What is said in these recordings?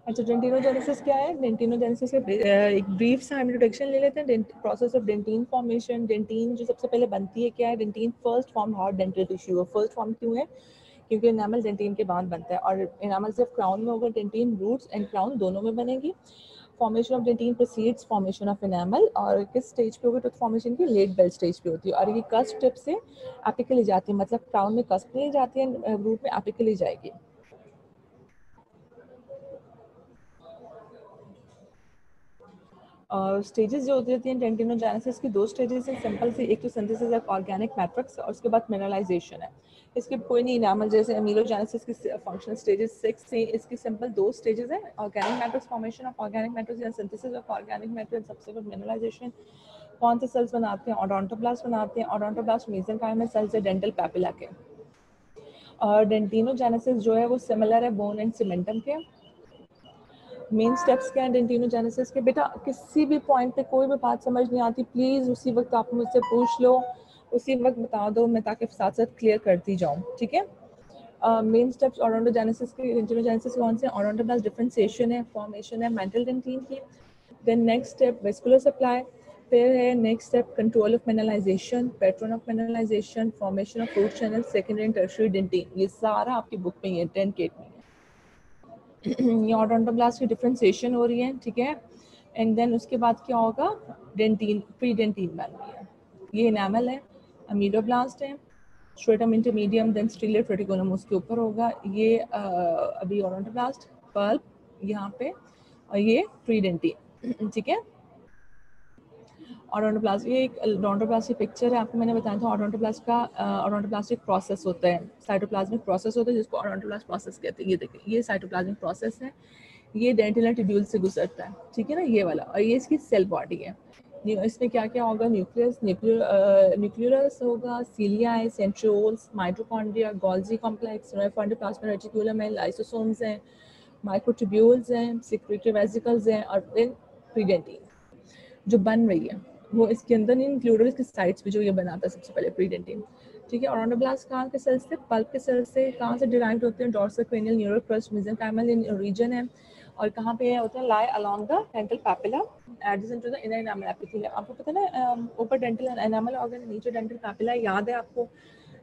अच्छा, डेंटिनोजेनेसिस क्या है? डेंटिनोजेनेसिस का एक ब्रीफ सा इंट्रोडक्शन ले लेते हैं। Process of dentin formation. Dentin जो सबसे पहले बनती है क्या है? Dentin first form hard dental tissue है। फर्स्ट फॉर्म क्यों है? क्योंकि इनामल डेंटिन के बाद बनता है, और इनामल सिर्फ क्राउन में होगा, डेंटिन रूट्स एंड क्राउन दोनों में बनेगी। Formation of dentin proceeds formation of enamel, और किस स्टेज पे होगी? टूथ फॉर्मेशन की लेट बेल स्टेज पे होती है, और ये कस्प टिप से एपिकली जाती है, मतलब क्राउन में कस्प नहीं जाती है, रूट में एपिकली जाएगी। स्टेजेस जो होती हैं डेंटिनोजेनेसिस की, दो स्टेजेस हैं सिंपल सी। एक तो सिंथेसिस ऑफ ऑर्गेनिक मैट्रिक्स, और उसके बाद मिनरलाइजेशन है। इसके कोई नहीं इनामल जैसे अमीलोजेनेसिस की फंक्शनल स्टेजेस 6 से, इसकी सिंपल दो स्टेजेस हैं। Organic matrix, formation of organic matrix या synthesis of organic matrix, subsequent mineralisation. कौन से सेल्स बनाते हैं? ओडोंटोब्लास्ट बनाते हैं। ओडोंटोब्लास्ट मेसेंकाइमल सेल्स है डेंटल पैपिला के। और डेंटिनोजेनेसिस जो है वो सिमिलर है बोन एंड सीमेंटम के। मेन स्टेप्स क्या है डेंटिनोजेनेसिस के? बेटा किसी भी पॉइंट पे कोई भी बात समझ नहीं आती, प्लीज उसी वक्त आप मुझसे पूछ लो, उसी वक्त बता दो, मैं ताकि साथ साथ क्लियर करती जाऊँ, ठीक है? मेन स्टेप्स ओडोंटोजेनेसिस के, डेंटिनोजेनेसिस कौन से? ओडोंटोब्लास्ट डिफरेंशिएशन है, फॉर्मेशन है मेंटल डेंटिन की। Then next step vascular supply, फिर है next step control of mineralisation, pattern of mineralisation, formation of root canal, secondary and tertiary dentin. ये सारा आपकी बुक में है 10 केट में। ये ओडोंटोब्लास्ट की डिफरेंशिएशन हो रही है, ठीक है? एंड देन उसके बाद क्या होगा? डेंटिन, प्री डेंटिन बन रही है। ये इनामल है, अमीलोब्लास्ट है, स्ट्रेटम इंटरमीडियम, देन स्टीलियर ट्रेटिकुलम उसके ऊपर होगा। ये अभी ओडोंटोब्लास्ट पल्प यहाँ पे, और ये प्री डेंटिन, ठीक है? ओडोंटोब्लास्ट, ये एक ओडोंटोब्लास्ट की पिक्चर है, आपको मैंने बताया था। ओडोंटोब्लास्ट का ओडोंटोब्लास्टिक प्रोसेस होता है, साइटोप्लाज्मिक प्रोसेस होता है जिसको ओडोंटोब्लास्ट प्रोसेस कहते हैं। ये देखिए, ये साइटोप्लाज्मिक प्रोसेस है, ये डेंटिनल ट्यूब्यूल से गुजरता है, ठीक है ना, ये वाला। और ये इसकी सेल बॉडी है। इसमें क्या क्या होगा? न्यूक्लियस, न्यूक्लियस होगा, सीलिया है, centrioles, mitochondria, Golgi complex, endoplasmic reticulum है, लाइसोसोम्स हैं, माइक्रोट्यूब्यूल्स हैं, सिक्रेटरी वेसिकल्स हैं, और फिर प्रीडेंटिन जो बन रही है वो इसके अंदर नहीं इंक्लूडेड, इसके साइड्स पे जो ये बनाता है सबसे पहले प्रीडेंटिन, ठीक है? ओडोंटोब्लास्ट कहाँ के सेल्स से? पल्प के सेल्स से। कहाँ से डिराइव्ड होते हैं? Dorsal cranial neural crest mesenchymal region है, और कहाँ पे है होते हैं? Lie along the dental papilla adjacent to the inner enamel epithelium. आपको पता है ना, ऊपर डेंटल एनामल ऑर्गन, नीचे डेंटल पैपिला। याद है आपको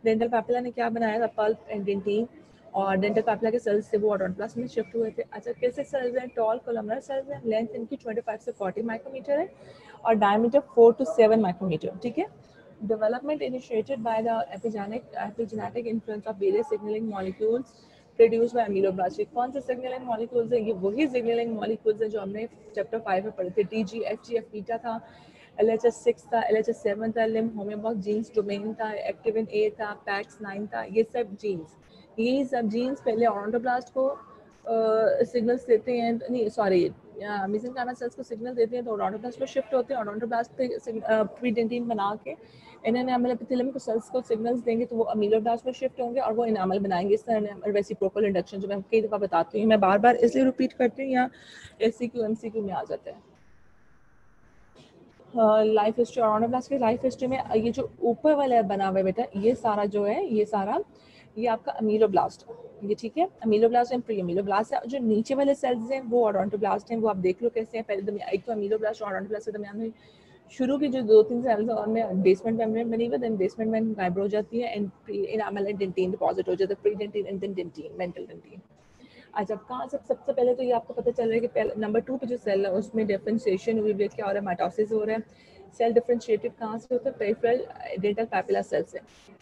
डेंटल पैपिला ने क्या बनाया था? पल्प एंड डेंटिन, और डेंटल पैपिला के सेल्स से वो ओडोंटोब्लास्ट में शिफ्ट हुए थे। अच्छा, कैसे सेल्स हैं? टॉल कोलमनर सेल्स हैं, लेंथ इनकी 25 से 40 माइक्रोमीटर है, और डायमीटर 4 to 7 माइक्रोमीटर, ठीक है? Development initiated by the epigenetic influence of various signaling molecules produced by ameloblast। कौन से signaling molecules हैं? ये वही signaling molecules हैं जो हमने चैप्टर 5 में पढ़े थे। TG, FGF बीटा था, LHS 6 था, LHS 7 था, लिम होम्योबॉक्स जीन्स डोमेन था, एक्टिविन A था, पैक्स 9 था। ये सब जीन्स, ये सब जीन्स पहले ओडोंटोब्लास्ट को सिग्नल्स देते हैं, नहीं सॉरी, मेसेंकाइमल सेल्स को सिग्नल देते हैं, तो ओडोंटोब्लास्ट में शिफ्ट होते हैं। ओडोंटोब्लास्ट पे प्रीडेंटिन बना के इनर एनामल एपिथेलियम को सेल्स को सिग्नल्स देंगे, तो वो अमीलोब्लास्ट में शिफ्ट होंगे और वो इनामल बनाएंगे। इस तरह रेसिप्रोकल इंडक्शन जो मैं कई दफ़ा बताती हूँ, मैं बार बार इसलिए रिपीट करती हूँ, या SCQ MCQ में आ जाता है। लाइफ हिस्ट्री, ओडोंटोब्लास्ट की लाइफ हिस्ट्री में ये जो ऊपर वाला बना हुआ है बेटा, ये सारा जो है, ये सारा ये आपका अमीलोब्लास्ट है, ये ठीक है? अमीलोब्लास्ट एंड प्री अमीलोब्लास्ट है। जो नीचे वाले सेल्स हैं वो ओडोंटोब्लास्ट हैं, वो आप देख लो कैसे हैं। पहले एक तो अमीलोब्लास्ट और ओडोंटोब्लास्ट के दरमियान में शुरू की जो 2-3 सेल्स और में बेसमेंट मेम्ब्रेन बनी हुई, देन बेसमेंट में गायब हो जाती है, and enamel and dentin deposit हो जाता है, pre dentin and then dentin, mantle dentin. अच्छा, कहाँ से? सबसे पहले तो ये आपको पता चल रहा है कि पहले नंबर 2 पे जो सेल है उसमें डिफरेंशिएशन हुई है, क्या हो रहा है? माइटोसिस हो रहा है। सेल डिफरेंशिएटेड कहाँ से होता है? पेरिफेरल डेंटल पैपिला सेल से।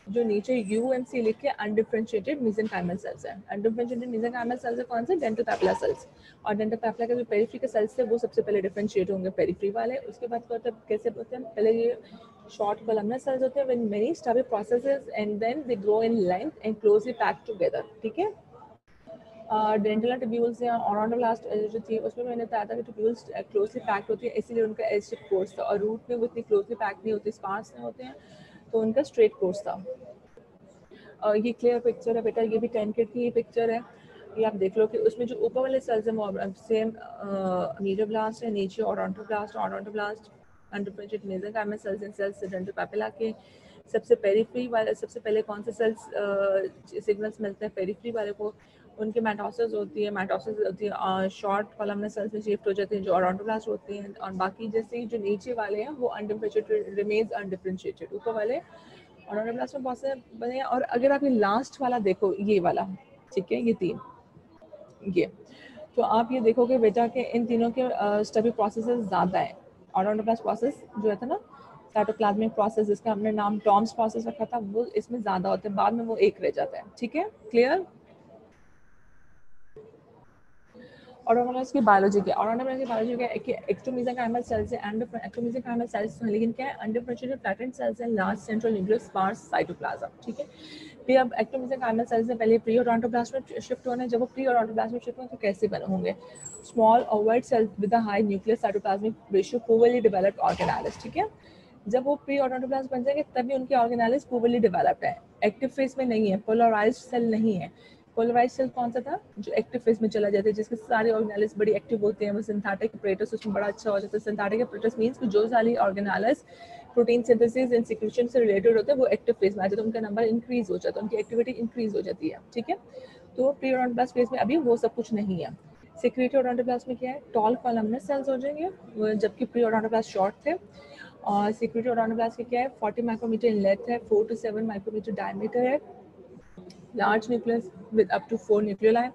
जो नीचे UMC लिख के अनडिफरेंशिएटेड मेसेंकाइमल सेल्स है। अनडिफरेंशिएटेड मेसेंकाइमल सेल्स है कौन से? Dental papilla cells. और डेंटल पैपिला के जो पेरिफेरी के सेल्स है वो सबसे पहले डिफरेंशिएट होंगे, पेरिफेरी वाले। उसके बाद क्या होता है? कैसे होते हैं? पहले ये शॉर्ट कोलमनर सेल्स होते हैं when many stubby processes and then they grow in length and closely packed together, ठीक है? डेंटल ट्यूब्यूल्स या ओडोंटोब्लास्ट जो थी उसमें मैंने बताया था कि ट्यूब्यूल्स क्लोजली पैक्ड होती है, इसीलिए उनका एज शेप कोर्स था, और रूट में वो इतनी क्लोजली पैक्ड नहीं होती, स्पार्स में होते हैं, तो उनका स्ट्रेट कोर्स था। ये क्लियर पिक्चर है बेटा, ये भी 10 किट की पिक्चर है, ये आप देख लो कि उसमें जो ऊपर वाले सेल्स हैं वो सेम अमीलोब्लास्ट है, नीचे odontoblast undifferentiated mesenchymal cells and cells dental papilla के। सबसे पेरिफेरी वाले, सबसे पहले कौन से सेल्स सिग्नल्स मिलते हैं पेरिफेरी वाले को, उनकी माइटोसिस होती है, शॉर्ट कॉलमनर सेल्स में शिफ्ट हो जाती है जो ओडोंटोब्लास्ट होती हैं, और बाकी जैसे जो नीचे वाले हैं वो अनडिफरेंशिएटेड रिमेन्स अनडिफरेंशिएटेड, ऊपर वाले ओडोंटोब्लास्ट में बहुत से बने हैं। और अगर आप ये लास्ट वाला देखो, ये वाला, ठीक है, ये तीन, ये तो आप ये देखोगे बेटा कि इन तीनों के स्टडी प्रोसेसेस ज़्यादा है। ओडोंटोब्लास्ट प्रोसेस जो है था ना, साइटोप्लाज्मिक प्रोसेस जिसका हमने नाम टॉम्स प्रोसेस रखा था, वो इसमें ज़्यादा होता है, बाद में वो एक रह जाता है, ठीक है, क्लियर। ऑटोनॉमस की बायोलॉजी क्या, ऑटोनॉमस की बायोलॉजी क्या है कि एक्टोमेसेंकाइमल सेल्स है एंड एक्टोमेसेंकाइमल सेल्स हैं, लेकिन क्या है, अनडिफरेंशिएटेड फ्लैटेंड सेल्स हैं, large central nucleus sparse cytoplasm, ठीक है। फिर अब एक्टोमेसेंकाइमल सेल्स से पहले प्री ओडोंटोब्लास्ट में शिफ्ट होने, जब वो प्री ओडोंटोब्लास्ट में शिफ्ट होंगे तो कैसे बने होंगे, small oval cells with a high nucleus cytoplasmic ratio poorly developed organelles, ठीक है। जब वो प्री ओडोंटोब्लास्ट बन जाएंगे तभी उनके ऑर्गेनाइल्स पोवर्ली डेवलप्ड है, एक्टिव फेज में नहीं है, पोलराइज्ड सेल नहीं है। पोलराइज्ड सेल कौन सा था, जो एक्टिव फेज में चला जाता है, जिसके सारे ऑर्गेनाइल्स बड़ी एक्टिव होते हैं, वो सिंथेटिक अपरेटस उसमें बड़ा अच्छा हो जाता है। सिंथेटिक अपरेटस मींस कि जो सारी ऑर्गेनाइल्स प्रोटीन सिंथेसिस एंड सिक्रीशन से रिलेटेड होते हैं वो एक्टिव फेज में आ जाते हैं, उनका नंबर इंक्रीज हो जाता है, उनकी एक्टिविटी इंक्रीज हो जाती है, ठीक है। तो प्री ओडोंटोब्लास्ट फेज में अभी वो सब कुछ नहीं है। सेक्रेटरी ओडोंटोब्लास्ट में क्या है, टॉल कॉलमनर सेल्स हो जाएंगे, जबकि प्री ओडोंटोब्लास्ट शॉर्ट थे। और सेक्रेटरी ओडोंटोब्लास्ट की क्या है, 40 माइक्रोमीटर इन लेंथ है, 4 to 7 माइक्रोमीटर डायमीटर है, large nucleus with up to 4 nuclei,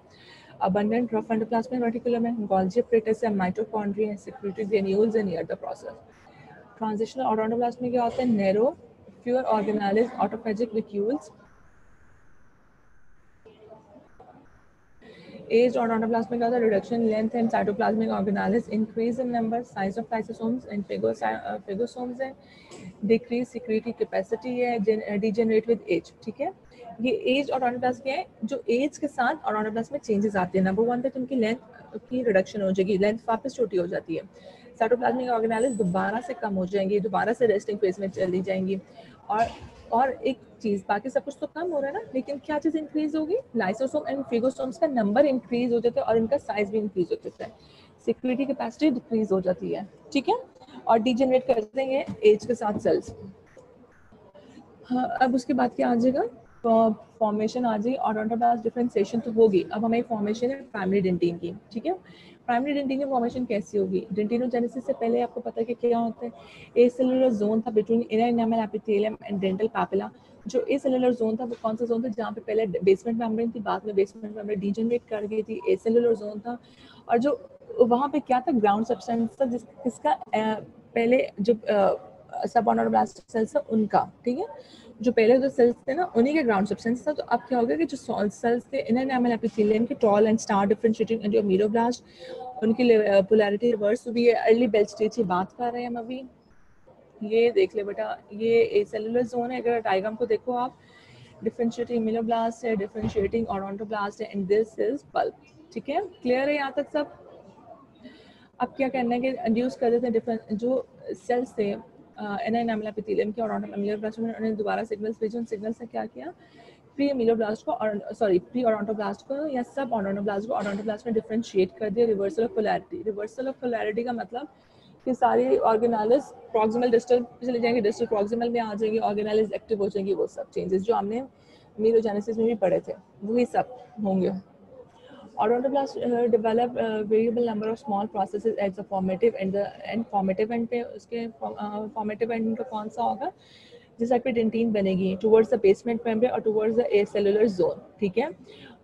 abundant rough endoplasmic reticulum है, Golgi apparatus है, mitochondria है, secretory granules है near the process. Transitional odontoblasm में क्या होता है, narrow, fewer organelles, autophagic vacuoles. Aged odontoblasm में क्या होता है, reduction in length and cytoplasmic organelles, increase in number, size of lysosomes and phagosomes है, decrease secretory capacity है, degenerate with age, ठीक है। ये एज ओडोंटोब्लास्ट क्या है, जो एज के साथ ओडोंटोब्लास्ट में चेंजेस आते हैं। नंबर वन पे तो उनकी लेंथ की रिडक्शन हो जाएगी, लेंथ वापस छोटी हो जाती है, साइटोप्लाज्मिक ऑर्गेनेल्स दोबारा से कम हो जाएंगी, दोबारा से रेस्टिंग फेज में चली जाएंगी। और एक चीज, बाकी सब कुछ तो कम हो रहा है ना, लेकिन क्या चीज इंक्रीज होगी, लाइसोसोम एंड फेगोसोम्स का नंबर इंक्रीज हो जाता है और इनका साइज भी इंक्रीज हो जाता है, सिक्रीटरी कैपेसिटी डिक्रीज हो जाती है, ठीक है। और डिजेनरेट कर देंगे एज के साथ सेल्स। हाँ, अब उसके बाद क्या आ जाएगा, फॉर्मेशन आ जाएगी, ओडोंटोब्लास्ट डिफरेंशिएशन तो होगी। अब हमें फॉर्मेशन है प्राइमरी डेंटिन की, ठीक है। प्राइमरी डेंटिन की फॉर्मेशन कैसी होगी, डेंटिनोजेनेसिस से पहले आपको पता है कि क्या होता है, ए सेलुलर जोन था between inner enamel epithelium and dental papilla. जो ए सेलुलर जोन था वो कौन सा जोन था, जहाँ पे पहले बेसमेंट मेम्ब्रेन थी, बाद में बेसमेंट मेम्ब्रेन डीजेनरेट कर गई थी, ए सेलुलर जोन था। और जो वहाँ पे क्या था, ग्राउंड सब्सटेंस था, जिसका पहले जो सब ओडोंटोब्लास्ट सेल्स था उनका, ठीक है, जो पहले जो सेल्स थे ना उन्हीं के ग्राउंड सब्सटेंस था। तो अब क्या होगा कि जो सेल्स थे इनर एनामेल एपिथेलियम के टॉल एंड स्टार डिफरेंशिएटिंग एंजियोमीरोब्लास्ट, उनकी पोलैरिटी रिवर्स हुई है, अर्ली बेल स्टेज की बात कर रहे हैं हम अभी। ये देख ले बेटा, ये ए सेलुलर जोन है, अगर डायग्राम को देखो आप, डिफरेंशिएटिंग एमिलोब्लास्ट है, डिफरेंशिएटिंग ओडोंटोब्लास्ट है, एंड दिस इज पल्प, ठीक है, क्लियर है यहाँ तक सब। अब क्या करना है कि इंड्यूस कर देते हैं डिफरेंट जो सेल्स थे इनर एनामेल एपिथेलियम के और एमिलोब्लास्ट में, उन्होंने दोबारा सिग्नल्स भेजे, उन सिग्नल्स ने क्या किया, प्री एमिलोब्लास्ट को और सॉरी प्री ओडोंटोब्लास्ट को या सब ओडोंटोब्लास्ट को ओडोंटोब्लास्ट में डिफरेंशिएट कर दिया, reversal of polarity. Reversal of polarity का मतलब कि सारी ऑर्गेनालिस प्रॉक्सिमल डिस्टल चले जाएंगे, डिस्टल प्रॉक्सिमल में आ जाएंगे, ऑर्गेनालिस एक्टिव हो जाएंगी, वो सब चेंजेस जो हमने मीरोजेनेसिस में भी पढ़े थे वही सब होंगे। Odontoblasts develop a variable number of small processes at the formative and formative end पे उसके formative end का कौन सा होगा, जिस साइड पे डेंटिन बनेगी towards the basement membrane और towards the acellular zone, ठीक है।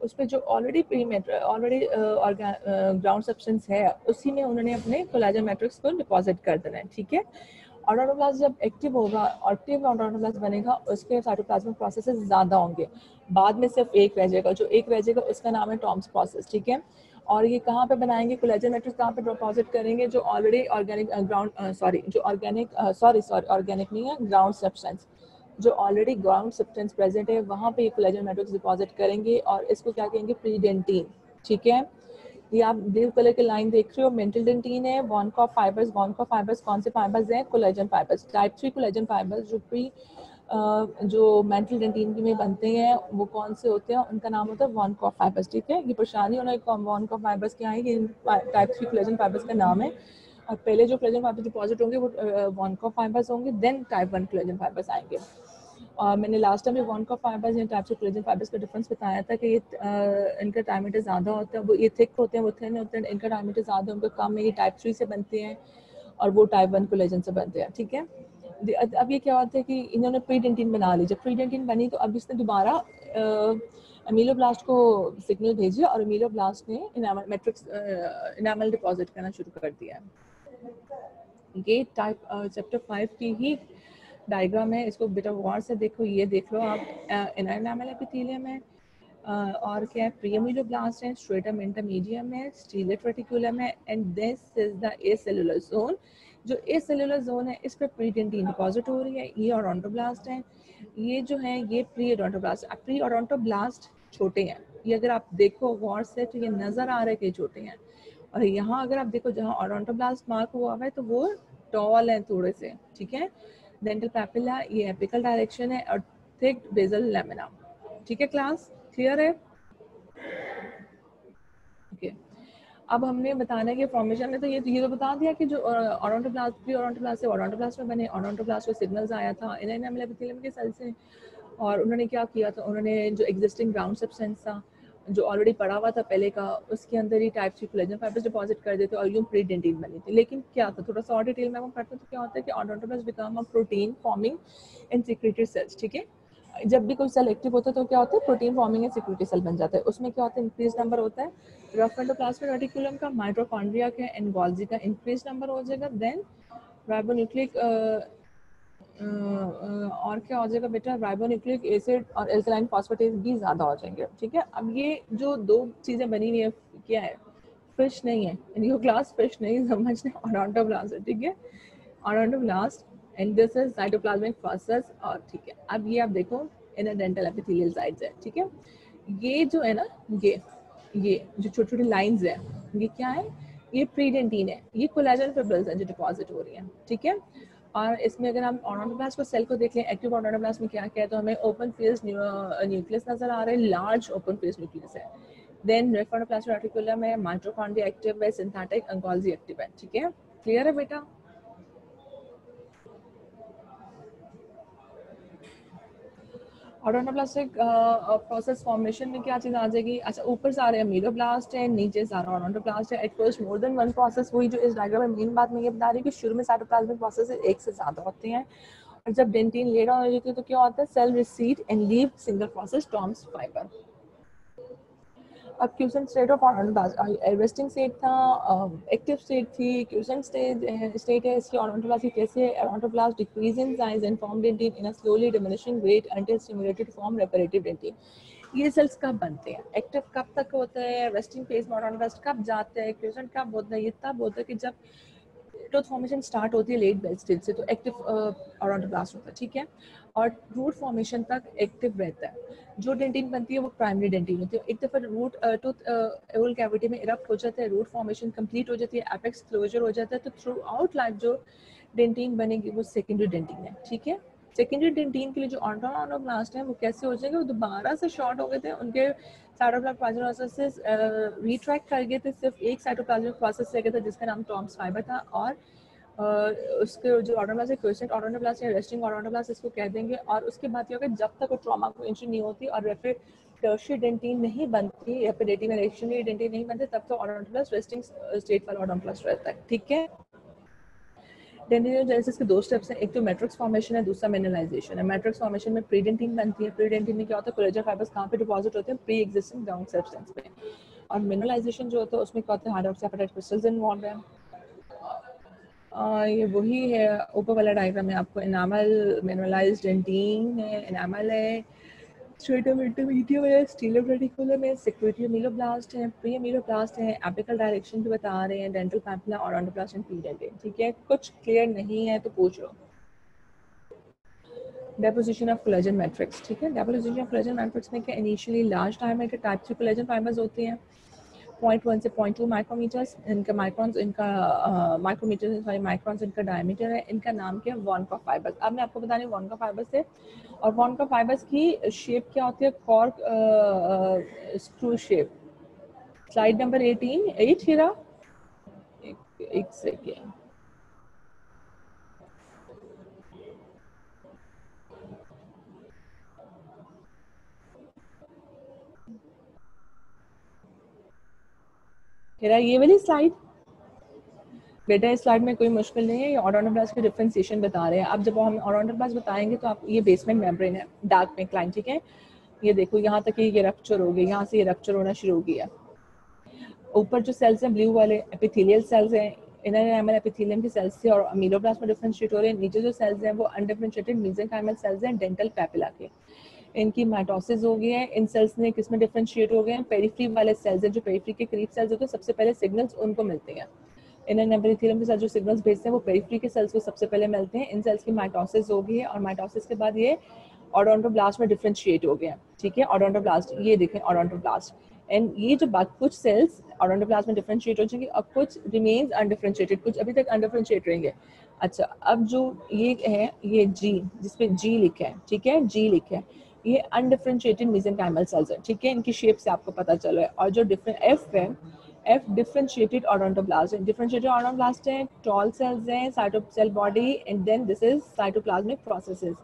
उस पे जो ऑलरेडी ग्राउंड सब्सटेंस है उसी में उन्होंने अपने कोलेजन मैट्रिक्स को डिपॉजिट कर देना है, ठीक है। ओडोंटोब्लास्ट जब एक्टिव होगा, एक्टिव ओडोंटोब्लास्ट बनेगा, उसके साइटोप्लाज्मिक प्रोसेसेस ज़्यादा होंगे, बाद में सिर्फ एक रह जाएगा, जो एक रह जाएगा उसका नाम है टॉम्स प्रोसेस, ठीक है। और ये कहाँ पे बनाएंगे, कोलेजन मैट्रिक्स कहाँ पे डिपॉजिट करेंगे, जो ऑलरेडी ऑर्गेनिक ऑर्गेनिक नहीं है, ग्राउंड सब्सटेंस, जो ऑलरेडी ग्राउंड सब्सटेंस प्रेजेंट है वहाँ पे ये कोलेजन मैट्रिक्स डिपॉजिट करेंगे और इसको क्या कहेंगे, प्रीडेंटिन, ठीक है। ये आप ब्लू कलर की लाइन देख रहे हो, मेंटल डेंटिन है, वॉनकॉफ फाइबर्स कौन से फाइबर्स हैं, collagen fibres, type 3 collagen fibres जो जो मेंटल डेंटिन में बनते हैं वो कौन से होते हैं, उनका नाम होता है वॉनकॉफ फाइबर्स, ठीक है। ये परेशानी होना वॉनकॉफ फाइबर्स क्या है, ये टाइप 3 कोलेजन फाइबर्स का नाम है, और पहले जो कोलेजन फाइबर्स डिपॉजिट होंगे वो वॉनकॉफ फाइबर्स होंगे, देन टाइप 1 कोलेजन फाइबर्स आएंगे। और मैंने लास्ट टाइम वन का फाइबर्स या टाइप्स ऑफ कोलेजन फाइबर्स का डिफरेंस बताया था कि ये इनका डायमीटर ज़्यादा होता है, वो ये थिक होते हैं, वो थिन होते हैं, इनका डायमीटर ज़्यादा उनका कम है, ये टाइप 3 से बनते हैं और वो टाइप 1 कोलेजन से बनते हैं, ठीक है। अब ये क्या होता है कि इन्होंने प्रीडेंटिन बना ली, जब प्रीडेंटिन बनी तो अब इसने दोबारा अमीलोब्लास्ट को सिग्नल भेजे और अमीलोब्लास्ट ने इनामल मैट्रिक्स इनामल डिपॉजिट करना शुरू कर दिया है। ये टाइप चैप्टर 5 की ही डायग्राम है, इसको बेटा गौर से देखो, ये देख लो आप, इनामल एपिथेलियम है और क्या है, प्रीअमीलोब्लास्ट है, स्ट्रेटम इंटरमीडियम है, स्टीलेट रेटिकुलम है, and this is the acellular zone. जो एसेलुलर जोन है इस पर प्रीडेंटिन डिपॉजिट हो रही है, ये ओडोंटोब्लास्ट है, ये जो है ये प्री ओडोंटोब्लास्ट। प्री ओडोंटोब्लास्ट छोटे हैं, ये अगर आप देखो गौर से तो ये नजर आ रहा है कि छोटे हैं, और यहाँ अगर आप देखो जहाँ ओडोंटोब्लास्ट मार्क हुआ है तो वो टॉल है थोड़े से, ठीक है। डेंटल पैपिला ये एपिकल डायरेक्शन है और थिक बेसल लैमिना, ठीक है क्लास, क्लियर है? ओके, अब हमने बताना है कि फॉर्मेशन में तो ये तो बता दिया कि जो ओडोंटोब्लास्ट प्री ओडोंटोब्लास्ट से ओडोंटोब्लास्ट में बने, ओडोंटोब्लास्ट को सिग्नल्स आया था इनामल एपिथेलियम के सेल से, और उन्होंने क्या किया था, उन्होंने जो एग्जिस्टिंग ग्राउंड सब्सटेंस था जो ऑलरेडी पड़ा हुआ था पहले का, उसके अंदर ही टाइप 3 कोलेजन फाइबर्स डिपॉजिट कर देते और यूं प्रीडेंटिन बनी थी। लेकिन क्या था, थोड़ा सा और डिटेल में हम करते हैं तो क्या होता है कि odontoblast become a protein forming and secretory cells, ठीक है। जब भी कोई सेल एक्टिव होता है तो क्या होता है, protein forming and secretory cell बन जाता है। उसमें क्या होता है, इंक्रीज नंबर होता है रफ एंडोप्लाज्मिक रेटिकुलम का, माइटोकॉन्ड्रिया का एंड गोल्गी का इंक्रीज नंबर हो जाएगा, देन राइबोन्यूक्लिक और क्या हो जाएगा बेटा, राइबोन्यूक्लिक एसिड और एल्कलाइन फॉस्फेटेज भी ज़्यादा हो जाएंगे, ठीक है। अब ये जो दो चीज़ें बनी हुई है क्या है, फिश नहीं है, इनको क्लास फिश नहीं समझना, ओडोंटोब्लास्ट है, ठीक है, odontoblast, and this is cytoplasmic process. और ठीक है, अब ये आप देखो इन डेंटल एपिथेलियल साइट्स है, ठीक है। ये जो है ना, ये जो छोटी छोटी लाइंस है, ये क्या है, ये प्रीडेंटिन है, ये कोलेजन फिब्रिल्स है जो डिपॉजिट हो रही है, ठीक है। और इसमें अगर हम ओडोंटोब्लास्ट को सेल को देख लें, एक्टिव ओडोंटोब्लास्ट में क्या क्या है, तो हमें ओपन फेस न्यूक्लियस नजर आ रहा है, लार्ज ओपन फेस न्यूक्लियस है, देन रेफरोप्लास्ट रेटिकुलम है, माइटोकॉन्ड्रिया एक्टिव है, सिंथेटिक गोल्गी एक्टिव है, ठीक है, क्लियर है बेटा। ओडोंटोब्लास्टिक प्रोसेस फॉर्मेशन में क्या चीज़ आ जाएगी, अच्छा ऊपर सारे अमीलोब्लास्ट है, नीचे सारा ओडोंटोब्लास्ट है, at first more than one process, वही जो इस डायग्राम में मेन बात मैं ये बता रही हूँ कि शुरू में साइटोप्लाज्मिक प्रोसेस एक से ज़्यादा होते हैं, और जब डेंटिन लेयर हो जाती है तो क्या होता है, cell recede and leave single process Tomes fibre. अब quiescent state of odontoblast resting state था, एक्टिव स्टेट थी, क्यूसेंट स्टेट है इसकी ओडोंटोब्लास्ट कैसे, odontoblast decrease in size and form dentin in a slowly diminishing rate until stimulated form reparative dentin. ये cells कब बनते हैं, एक्टिव कब तक होता है, रेस्टिंग फेज में ओडोंटोब्लास्ट कब जाते हैं, क्यूसेंट कब होता है, ये तब होता है कि जब टूथ फॉर्मेशन स्टार्ट होती है लेट बेल स्टेज से, तो एक्टिव ओडोंटोब्लास्ट होता है, ठीक है, और रूट फॉर्मेशन तक एक्टिव रहता है। जो डेंटिन बनती है वो प्राइमरी डेंटिन होती है, एक दफा रूट टूथ ओरल कैविटी में इरप्ट हो जाता है, रूट फॉर्मेशन कंप्लीट हो जाती है, एपेक्स क्लोजर हो जाता है, तो थ्रू आउट लाइफ जो डेंटिन बनेगी वो सेकेंडरी डेंटिन है, ठीक है। सेकेंडरी डेंटिन के लिए जो ओडोंटोब्लास्ट है वो कैसे हो जाएंगे, वो दोबारा से शॉर्ट हो गए थे, उनके साइटोप्लाज्मिक प्रोसेस रिट्रैक्ट कर गए थे, सिर्फ एक साइटोप्लाज्मिक प्रोसेस रह गया था जिसका नाम टॉम्स फाइबर था, और उसके जो ओडोंटोब्लास्ट है, क्वेश्चन ओडोंटोब्लास्ट या रेस्टिंग ओडोंटोब्लास्ट इसको कह देंगे, और उसके बाद ये होगा जब तक वो ट्रॉमा को इंजरी नहीं होती और टर्शियरी डेंटिन नहीं बनती या फिर रेटिकुलर डेंटिन नहीं बनते, तब तो ओडोंटोब्लास्ट रेस्टिंग स्टेट वाला ओडोंटोब्लास्ट रहता है, ठीक है। डेंटिनोजेनेसिस के दो स्टेप्स हैं, एक तो मैट्रिक्स फॉर्मेशन है, दूसरा मिनरलाइजेशन है। मैट्रिक्स फॉर्मेशन में प्रीडेंटिन बनती है, प्रीडेंटिन में क्या होता है, कोलेजन फाइबर्स कहाँ पे डिपॉजिट होते हैं, प्री एग्जिस्टिंग ग्राउंड सब्सटेंस पे, और मिनरलाइजेशन जो होता है उसमें क्या होता है, हाइड्रोक्सी क्रिस्टल्स इन्वॉल्व है। ये वही है ऊपर वाला डायग्राम में आपको इनामल मिनरलाइज्ड डेंटिन है, इनामल है, स्ट्रेटम इंटरमीडियम है, स्टीलम रेटिकुलम है, सेक्रेटरी अमीलोब्लास्ट है, प्री अमीलोब्लास्ट है, एपिकल डायरेक्शन भी बता रहे हैं, डेंटल पैपिला और ओडोंटोब्लास्ट एंड प्रीडेंटिन, ठीक है। कुछ क्लियर नहीं है तो पूछ लो। डेपोजिशन ऑफ कोलेजन मैट्रिक्स, ठीक है, डेपोजिशन ऑफ कोलेजन मैट्रिक्स में क्या initially large diameter type 3 collagen fibres होते हैं, 0.1 से 0.2 माइक्रोमीटर्स इनका, माइक्रॉन्स इनका माइक्रोमीटर सॉरी माइक्रॉन्स इनका डायमीटर है, इनका नाम क्या है, वॉनका फाइबर्स। अब मैं आपको बता रही हूँ वॉनका फाइबर्स है, और वॉनका फाइबर्स की शेप क्या होती है, cork screw shape. Slide number 8 हीरा, एक सेकेंड, मेरा ये वाली स्लाइड बेटा, इस स्लाइड में कोई मुश्किल नहीं है, ये ऑडोनोब्लास्ट की डिफरेंशिएशन बता रहे हैं। अब जब हम ऑडोनोब्लास्ट बताएंगे तो आप, ये बेसमेंट मेम्ब्रेन है डार्क में क्लाइन, ठीक है। ये देखो यहाँ तक ये रप्चर हो गई, यहाँ से ये रप्चर होना शुरू हो गया। ऊपर जो सेल्स हैं ब्लू वाले एपिथेलियल सेल्स हैं, इनर एनामल एपिथेलियम की सेल्स से और अमीलोब्लास्ट में डिफरेंशिएट हो रहे हैं। नीचे जो सेल्स हैं वो अनडिफरेंशिएटेड मेसेंकाइमल सेल्स हैं डेंटल पैपिला के, इनकी माइटोसिस हो गई है। इन सेल्स ने किस में डिफरेंशिएट हो गए हैं, पेरिफेरी वाले सेल्स हैं, जो पेरिफेरी के करीब सेल्स होते हैं सबसे पहले सिग्नल्स उनको मिलते हैं। इनर एपिथेलियम के साथ जो सिग्नल्स भेजते हैं वो पेरिफेरी के सेल्स को सबसे पहले मिलते हैं। इन सेल्स की माइटोसिस हो गई है और माइटोसिस के बाद ये ऑडोंटोब्लास्ट में डिफरेंशिएट हो गया, ठीक है। ऑडोंटोब्लास्ट, ये देखें ऑडोंटोब्लास्ट, एंड ये जो बात कुछ सेल्स ऑडोंटोब्लास्ट में डिफरेंशिएट हो जाएंगे और कुछ रिमेन्स अनडिफरेंशिएटेड, कुछ अभी तक अनडिफरेंशिएट रहेंगे। अच्छा, अब जो ये है, ये जी जिसपे जी लिखा है, ठीक है, जी लिखा है, ये अनडिफरेंशिएटेड मेसेंकाइमल सेल्स है, ठीक है। इनकी शेप से आपको पता चला है। और जो डिफरेंट एफ है, एफ डिफरेंशिएटेड ऑडोंटोब्लास्ट है। डिफरेंशिएटेड ऑडोंटोब्लास्ट है, टॉल सेल्स हैं, cytosol body, and then this is cytoplasmic processes.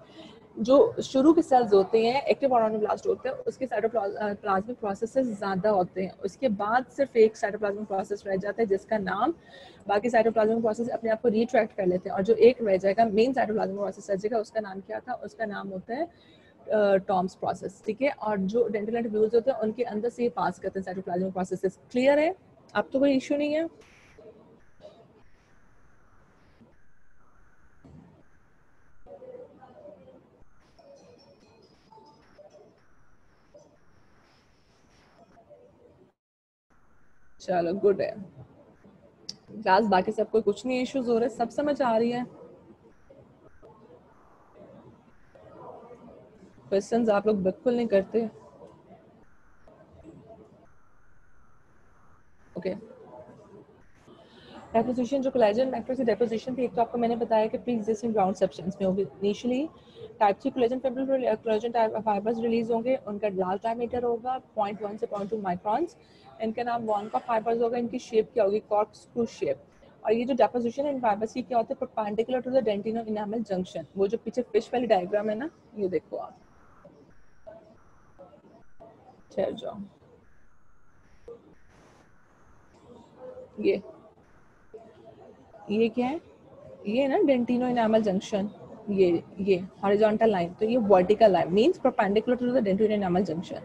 जो शुरू के सेल्स होते हैं एक्टिव ऑडोनोब्लास्ट होते हैं, उसके साइटोप्लाज्मिक प्रोसेसेस ज़्यादा होते हैं। उसके बाद सिर्फ एक साइटोप्लाज्मिक प्रोसेस रह जाता है जिसका नाम, बाकी साइटोप्लाज्मिक प्रोसेस अपने आप को रिट्रैक्ट कर लेते हैं, और जो एक रह जाएगा मेन साइटोप्लाज्मिक प्रोसेस रह जाएगा, उसका नाम क्या था, उसका नाम होता है टॉम्स प्रोसेस, ठीक है। और जो डेंटल ट्यूब्यूल्स होते हैं उनके अंदर से ये पास करते हैं साइटोप्लाज्मिक प्रोसेसेस। क्लियर है? अब तो कोई इशू नहीं है। चलो गुड है क्लास, बाकी सबको कुछ नहीं इश्यूज हो रहे, सब समझ आ रही है। क्वेश्चंस आप लोग बिल्कुल नहीं करते। ओके, डेपोजिशन, जो कोलेजन मैक्रोस की डेपोजिशन थी, एक तो आपको मैंने बताया कि प्री एग्जिस्टिंग ग्राउंड सब्सटेंस में होगी। Initially type 3 collagen fibres release होंगे, उनका ग्लास डायमीटर होगा 0.1 से 0.2 माइक्रॉन्स। इनका नाम वॉन का फाइबर्स होगा। इनकी शेप क्या होगी, कॉर्कस्क्रू शेप। और ये जो डेपोजिशन है इन फाइबर्स की क्या होता है, perpendicular to the dentino enamel junction. वो जो पीछे फिश वाली डायग्राम है ना, ये देखो आप, ठहर जाओ, ये क्या है, ये ना डेंटिनो इनामल जंक्शन, ये हॉरिजॉन्टल लाइन, तो ये vertical line means perpendicular to the dentino enamel junction.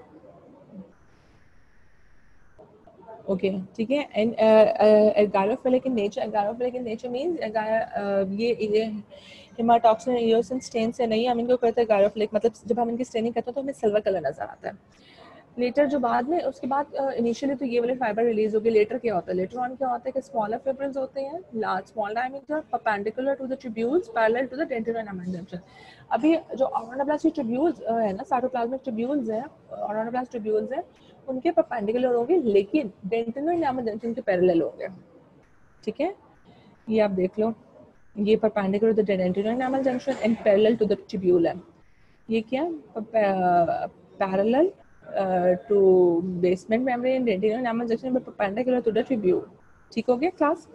Okay, ठीक है। एंड एगारोफिलिक इन नेचर, एगारोफिलिक इन नेचर मींस ये हेमाटॉक्सिन इओसिन स्टेन से नहीं, हम इनको कहते हैं एगारोफिलिक, मतलब जब हम इनकी स्टेनिंग करते हैं तो हमें सिल्वर कलर नजर आता है। लेटर जो बाद में, उसके बाद इनिशियली तो ये वाले फाइबर रिलीज हो गए। लेटर क्या होता है, लेटर ऑन क्या होता है कि स्मॉलर फिब्रिल्स होते हैं, large small diameter, perpendicular to the tubules, parallel to the dentino enamel junction. अभी जो ऑडोनोब्लास्ट ट्यूब्यूल्स है ना, साइटोप्लाज्मिक ट्यूब्यूल्स हैं, ऑडोनोब्लास्ट ट्यूब्यूल्स हैं, उनके परपेंडिकुलर होंगे लेकिन डेंटिनो इनामल जंक्शन के पैरेलल होंगे, ठीक है। ये आप देख लो, ये perpendicular to the dentino enamel junction and parallel to the tubule है। ये क्या, parallel to basement membrane, dentino enamel junction but perpendicular to the tubule. ठीक हो गया क्लास?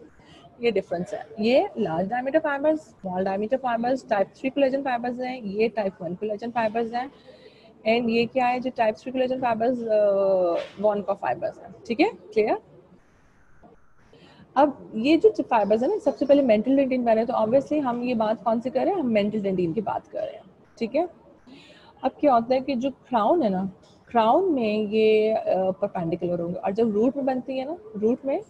ये डिफरेंस है। ये large diameter fibres, small diameter fibres, type 3 collagen fibres हैं, ये टाइप 1 कोलेजन फाइबर्स हैं, एंड ये क्या है, जो टाइप 3 कोलेजन फाइबर्स वॉन का फाइबर्स हैं, ठीक है, क्लियर। अब ये जो फाइबर्स है ना, सबसे पहले मेंटल डेंटिन बने, तो ऑब्वियसली हम ये बात कौन सी कर रहे हैं, हम मेंटल डेंटिन की बात कर रहे हैं, ठीक है। अब क्या होता है कि जो क्राउन है ना, क्राउन में ये परपेंडिकुलर होंगे, और जब रूट में बनती है ना, रूट में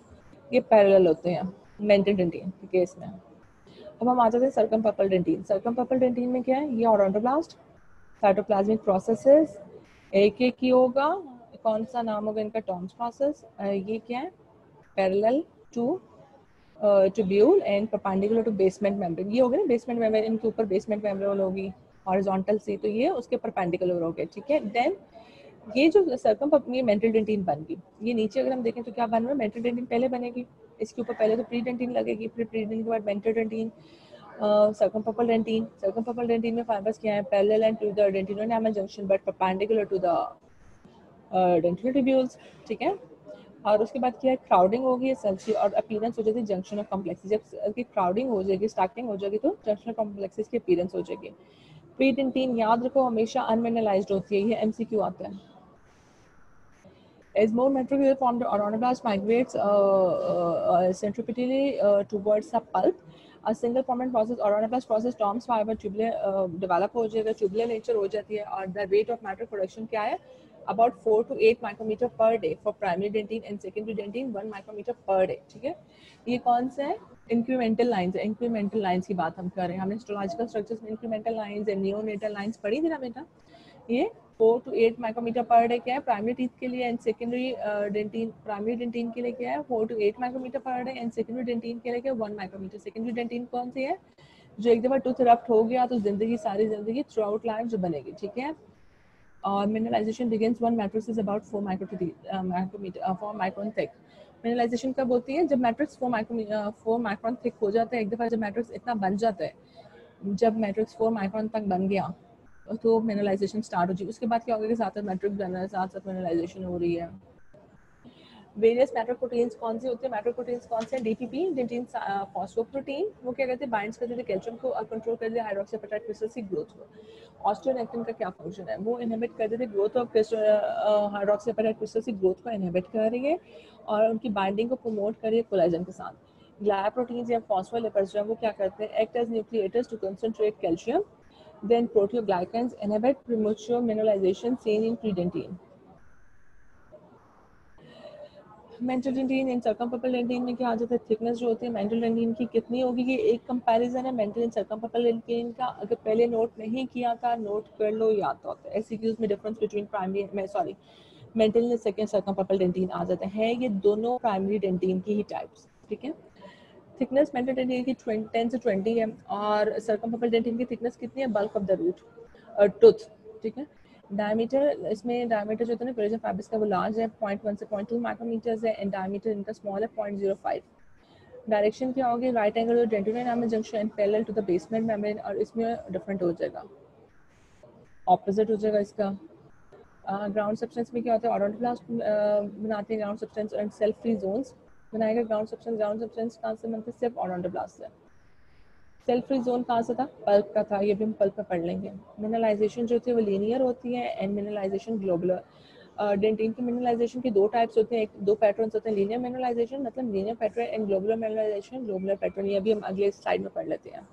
ये पैरेलल होते हैं मेंटल डेंटिन के केस में। अब हम आ जाते हैं सर्कमपल्पल डेंटिन। सर्कमपल्पल डेंटिन में क्या है, ये ऑडोंटोब्लास्ट, साइटोप्लाज्मिक प्रोसेसेस, एक एक ही होगा, कौन सा नाम होगा इनका, टॉम्स प्रोसेस। ये क्या है, parallel to tubule and perpendicular to basement membrane. ये हो गया ना बेसमेंट मेम्ब्रेन, इनके ऊपर बेसमेंट मेम्ब्रेन होगी हॉरिजॉन्टल से, तो ये उसके परपेंडिकुलर हो गए, ठीक है। देन ये जो सर्कम, ये मेंटल डेंटिन बन गई। ये नीचे अगर हम देखें तो क्या बन रहा है, मेंटल डेंटिन पहले बनेगी, इसके ऊपर पहले तो प्री डेंटिन लगेगी, फिर प्री डेंटिन के बाद mantle dentin, circumpulpal dentin. Circumpulpal dentin में फाइबर्स क्या है, parallel to the dentino enamel junction but perpendicular to the dentino tubules, ठीक है। और उसके बाद क्या है, क्राउडिंग होगी सेल्स की, और अपीयरेंस हो जाती है जंक्शन ऑफ कॉम्प्लेक्सेस। जब की क्राउडिंग हो जाएगी, स्टैकिंग हो जाएगी, तो जंक्शन ऑफ कॉम्प्लेक्सेस की अपीयरेंस हो जाएगी। प्री डेंटिन याद रखो हमेशा अनमिनरलाइज्ड होती है, ये एमसीक्यू आता है। As more matrix is formed, the odontoblasts migrates centripetally towards the pulp. A single formant process, odontoblast process, toms fiber tubular develop हो जाएगा, tubular nature हो जाती है, और the rate of matrix production क्या है? About 4 to 8 micrometer per day for primary dentine and secondary dentine 1 micrometer per day. ठीक है? ये कौन सा है? इंक्रीमेंटल लाइंस है. इंक्रीमेंटल लाइंस की बात हम कर रहे हैं. हमने हिस्टोलॉजिकल स्ट्रक्चर्स में incremental lines and neonatal lines पढ़ी थी ना बेटा. ये 4 to 8 माइक्रोमीटर पर डे क्या है प्राइमरी टीथ के लिए, and secondary dentin, primary dentin के लिए क्या है 4 to 8 micrometre per day, and secondary dentin के लिए क्या है 1 माइक्रोमीटर. सेकेंडरी डेंटिन कौन सी है? जो एक दफा टूथ रप्ट हो गया तो जिंदगी, सारी जिंदगी थ्रू आउट लाइफ जो बनेगी. ठीक है. और mineralisation begins when matrix is about 4 micron thick. Mineralisation कब होती है? जब मैट्रिक्स 4 माइक्रोन थिक हो जाता है. एक दफा जब मैट्रिक्स इतना बन जाता है, जब मैट्रिक्स 4 माइक्रोन तक बन गया तो मिनरलाइजेशन स्टार्ट हो जाएगी. उसके बाद क्या होगा कि साथ साथ मैट्रिक्स बन रहा है, साथ साथ मिनरलाइजेशन हो रही है. वेरियस मैट्रिक प्रोटीन्स कौन सी होती है? मैट्रिक प्रोटीन्स कौन से हैं? DPP, dentin phosphoprotein. वो क्या करते हैं? बाइंड्स करते थे कैल्शियम को और कंट्रोल करते थे हाइड्रोक्सीएपेटाइट क्रिस्टल्स की ग्रोथ को. ऑस्टियोनेक्टिन का क्या फंक्शन है? वो इनहिबिट करते थे ग्रोथ ऑफ हाइड्रोक्सीएपेटाइट क्रिस्टल्स की ग्रोथ को इनहिबिट कर रही है और उनकी बाइंडिंग को प्रमोट कर रही है कोलेजन के साथ. ग्लाइकोप्रोटीन्स या फॉस्फोलिपिड्स जो है वो क्या करते हैं? Act as nucleators to concentrate calcium. Then proteoglycans inhibit premature mineralization seen in predentine. Mental dentine and circumpalpal dentine में क्या आ जाता है? थिकनेस जो होती है mental dentine की कितनी होगी? ये एक कंपैरिजन है mental and circumpalpal dentine का. अगर पहले नोट नहीं किया था, नोट कर लो, याद तो होता है. SCQs में difference between primary mental and second circumpalpal dentine आ जाता है. ये दोनों प्राइमरी डेंटिन की ही टाइप्स. ठीक है. थिकनेस मेंटल डेंटिन की 10 से 20 है और सर्कमपल्पल डेंटिन की थिकनेस कितनी है? Bulk of the root tooth. ठीक है. डायमीटर, इसमें डायमीटर जो होता है ना कोलेजन फाइब्रिल्स का वो लार्ज है, 0.1 से 0.2 माइक्रोमीटर्स है, एंड डायमीटर इनका स्मॉल है, 0.05. डायरेक्शन क्या होगी? Right angle dentin junction parallel to the basement membrane, और इसमें डिफरेंट हो जाएगा, ऑपोजिट हो जाएगा इसका. ग्राउंड सब्सटेंस में क्या होता है? ओडोंटोब्लास्ट बनाते हैं ground substance and cell free zones बनाएगा. ग्राउंड सब्सटेंस कहाँ से बनते हैं? सिर्फ ओडोंटोब्लास्ट से. सेल फ्री जोन कहाँ से था? पल्प का था. ये भी हम पल्प में पढ़ लेंगे. मिनरलाइजेशन जो होती है वो लीनियर होती है एंड मिनरलाइजेशन ग्लोबुलर. डेंटिन की मिनरलाइजेशन की दो टाइप्स होते हैं, दो पैटर्न्स होते हैं. लीनियर मिनरलाइजेशन मतलब linear pattern, and globular mineralisation globular pattern. ये भी हम अगले स्लाइड में पढ़ लेते हैं.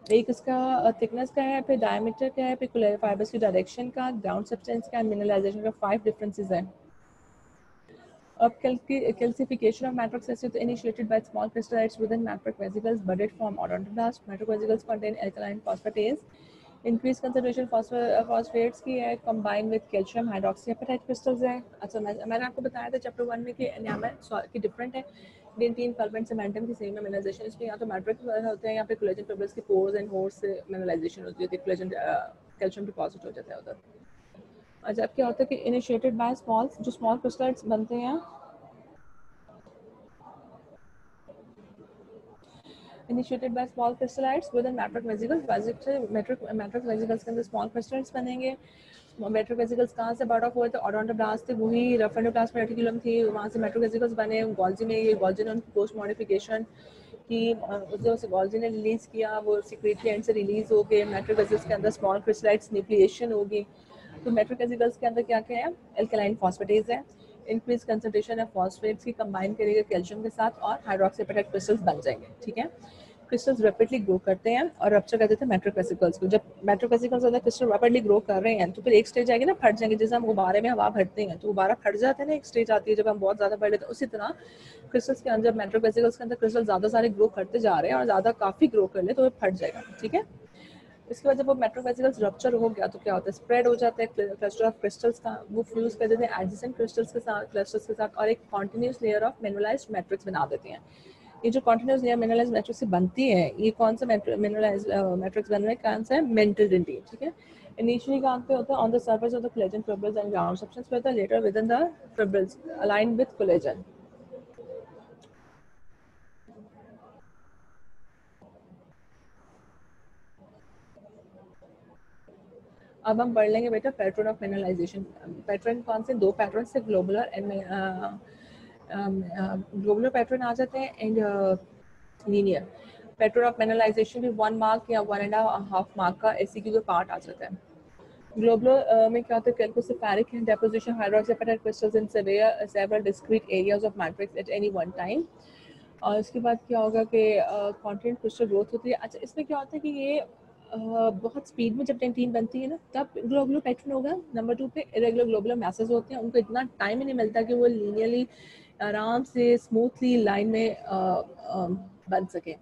एक इसका थिकनेस का है, फिर डायमीटर का है, फिर कोलेजन फाइबर्स की डायरेक्शन का, ग्राउंड सब्सटेंस का, मिनरलाइजेशन का 5 डिफरेंसेस हैं. अब calcification of matrix is initiated by small crystallites within matrix vesicles budded from odontoblasts. Matrix vesicles contain alkaline phosphatase. Increased concentration phosphates की है, combined with calcium hydroxyapatite crystals है. अच्छा, मैंने आपको बताया था चैप्टर 1 में कि एनामेल की डिफरेंट है. डेंटिन, पल्प एंड सीमेंटम की सेम है मिनरलाइजेशन. इसमें या तो मैट्रिक्स होते हैं या फिर कोलेजन फिब्रिल्स के पोर्स एंड होर्स से मिनरलाइजेशन होती है, कोलेजन कैल्शियम डिपॉजिट हो जाता है उधर. अच्छा, अब क्या होता है कि इनिशिएटेड बाय स्मॉल, जो स्मॉल क्रिस्टल्स बनते हैं, initiated by small crystallites within matrix vesicles. Matrix vesicles के अंदर स्मॉल क्रिस्टल्स बनेंगे. मैट्रिक वेसिकल्स कहाँ से बर्ड ऑफ हुए थे? ओडोंटोब्लास्ट थे, वही रफेंडोब्लास्ट में रेटिकुलम थी, वहाँ से मैट्रिक वेसिकल्स बने. गोल्जी में, ये गोल्जी ने उनकी पोस्ट मॉडिफिकेशन की, उस गोल्जी ने रिलीज किया, वो सिक्रेटरी एंड से रिलीज हो गए. मैट्रिक वेसिकल्स के अंदर स्मॉल क्रिस्टलाइट्स न्यूक्लिएशन होगी. तो मैट्रिक वेसिकल्स के अंदर क्या क्या है? एल्कलाइन फॉस्फेटेज है. इंक्रीज कंसंट्रेशन ऑफ फॉस्फेट्स की कंबाइन करेगा कैल्शियम के साथ और हाइड्रोक्सीएपेटाइट क्रिस्टल्स बन जाएंगे. ठीक है. क्रिस्टल्स रैपिडली ग्रो करते हैं और रप्चर कर देते हैं मैट्रिक वेसिकल्स को. जब मैट्रिक वेसिकल्स अंदर क्रिस्टल रैपिडली ग्रो कर रहे हैं तो फिर एक स्टेज आएगी ना, फट जाएंगे. जैसे हम गुब्बारे में हवा भरते हैं तो गुब्बारा फट जाता है ना, एक स्टेज आती है जब हम बहुत ज़्यादा भर लेते हैं. उसी तरह क्रिस्टल्स के अंदर, मैट्रिक वेसिकल्स के अंदर क्रिस्टल ज़्यादा सारे ग्रो करते जा रहे हैं और ज़्यादा काफ़ी ग्रो कर ले तो वो फट जाएगा. ठीक है. इसके बाद जब वो मैट्रिक वेसिकल्स रप्चर हो गया तो क्या होता है? स्प्रेड हो जाता है क्लस्टर ऑफ क्रिस्टल्स का, वो फ्यूज कर देते हैं एडजेसेंट क्रिस्टल्स के साथ, क्लस्टर्स के साथ, और एक कॉन्टिन्यूस लेयर ऑफ मिनरलाइज्ड मैट्रिक्स बना देते हैं. ये जो कॉन्टिन्यूस लेयर मिनरलाइज्ड मैट्रिक्स से बनती है, ये कौन सा मिनरलाइज्ड मैट्रिक्स बन रहा है? कौन सा है? Mantle dentin. ठीक है. इनिशियली कहाँ पे होता है? On the surface of the collagen fibrils and ground substance पे होता है. Later within the fibrils aligned with collagen. अब हम पढ़ लेंगे बेटा पैटर्न ऑफ मिनरलाइजेशन. पैटर्न कौन से? दो पैटर्न से, ग्लोबुलर एंड ग्लोबुलर पैटर्न आ जाते हैं and linear. Pattern of mineralisation भी 1 मार्क या 1.5 मार्क का SCQ का पार्ट आ जाता है. ग्लोबुलर में क्या होता है, calcospheric deposition hydroxyapatite crystals in several discrete areas of matrix at any one time. और इसके बाद क्या होगा कि कॉन्टिनेंट क्रिस्टल ग्रोथ होती है। अच्छा, इसमें क्या होता है कि ये बहुत स्पीड में जब डेंटिन बनती है ना तब ग्लोबुलर पैटर्न होगा। नंबर 2 पे इरेगुलर ग्लोबुलर मैसेज होते हैं, उनको इतना टाइम ही नहीं मिलता कि वो लीनियरली आराम से स्मूथली लाइन में बन सके।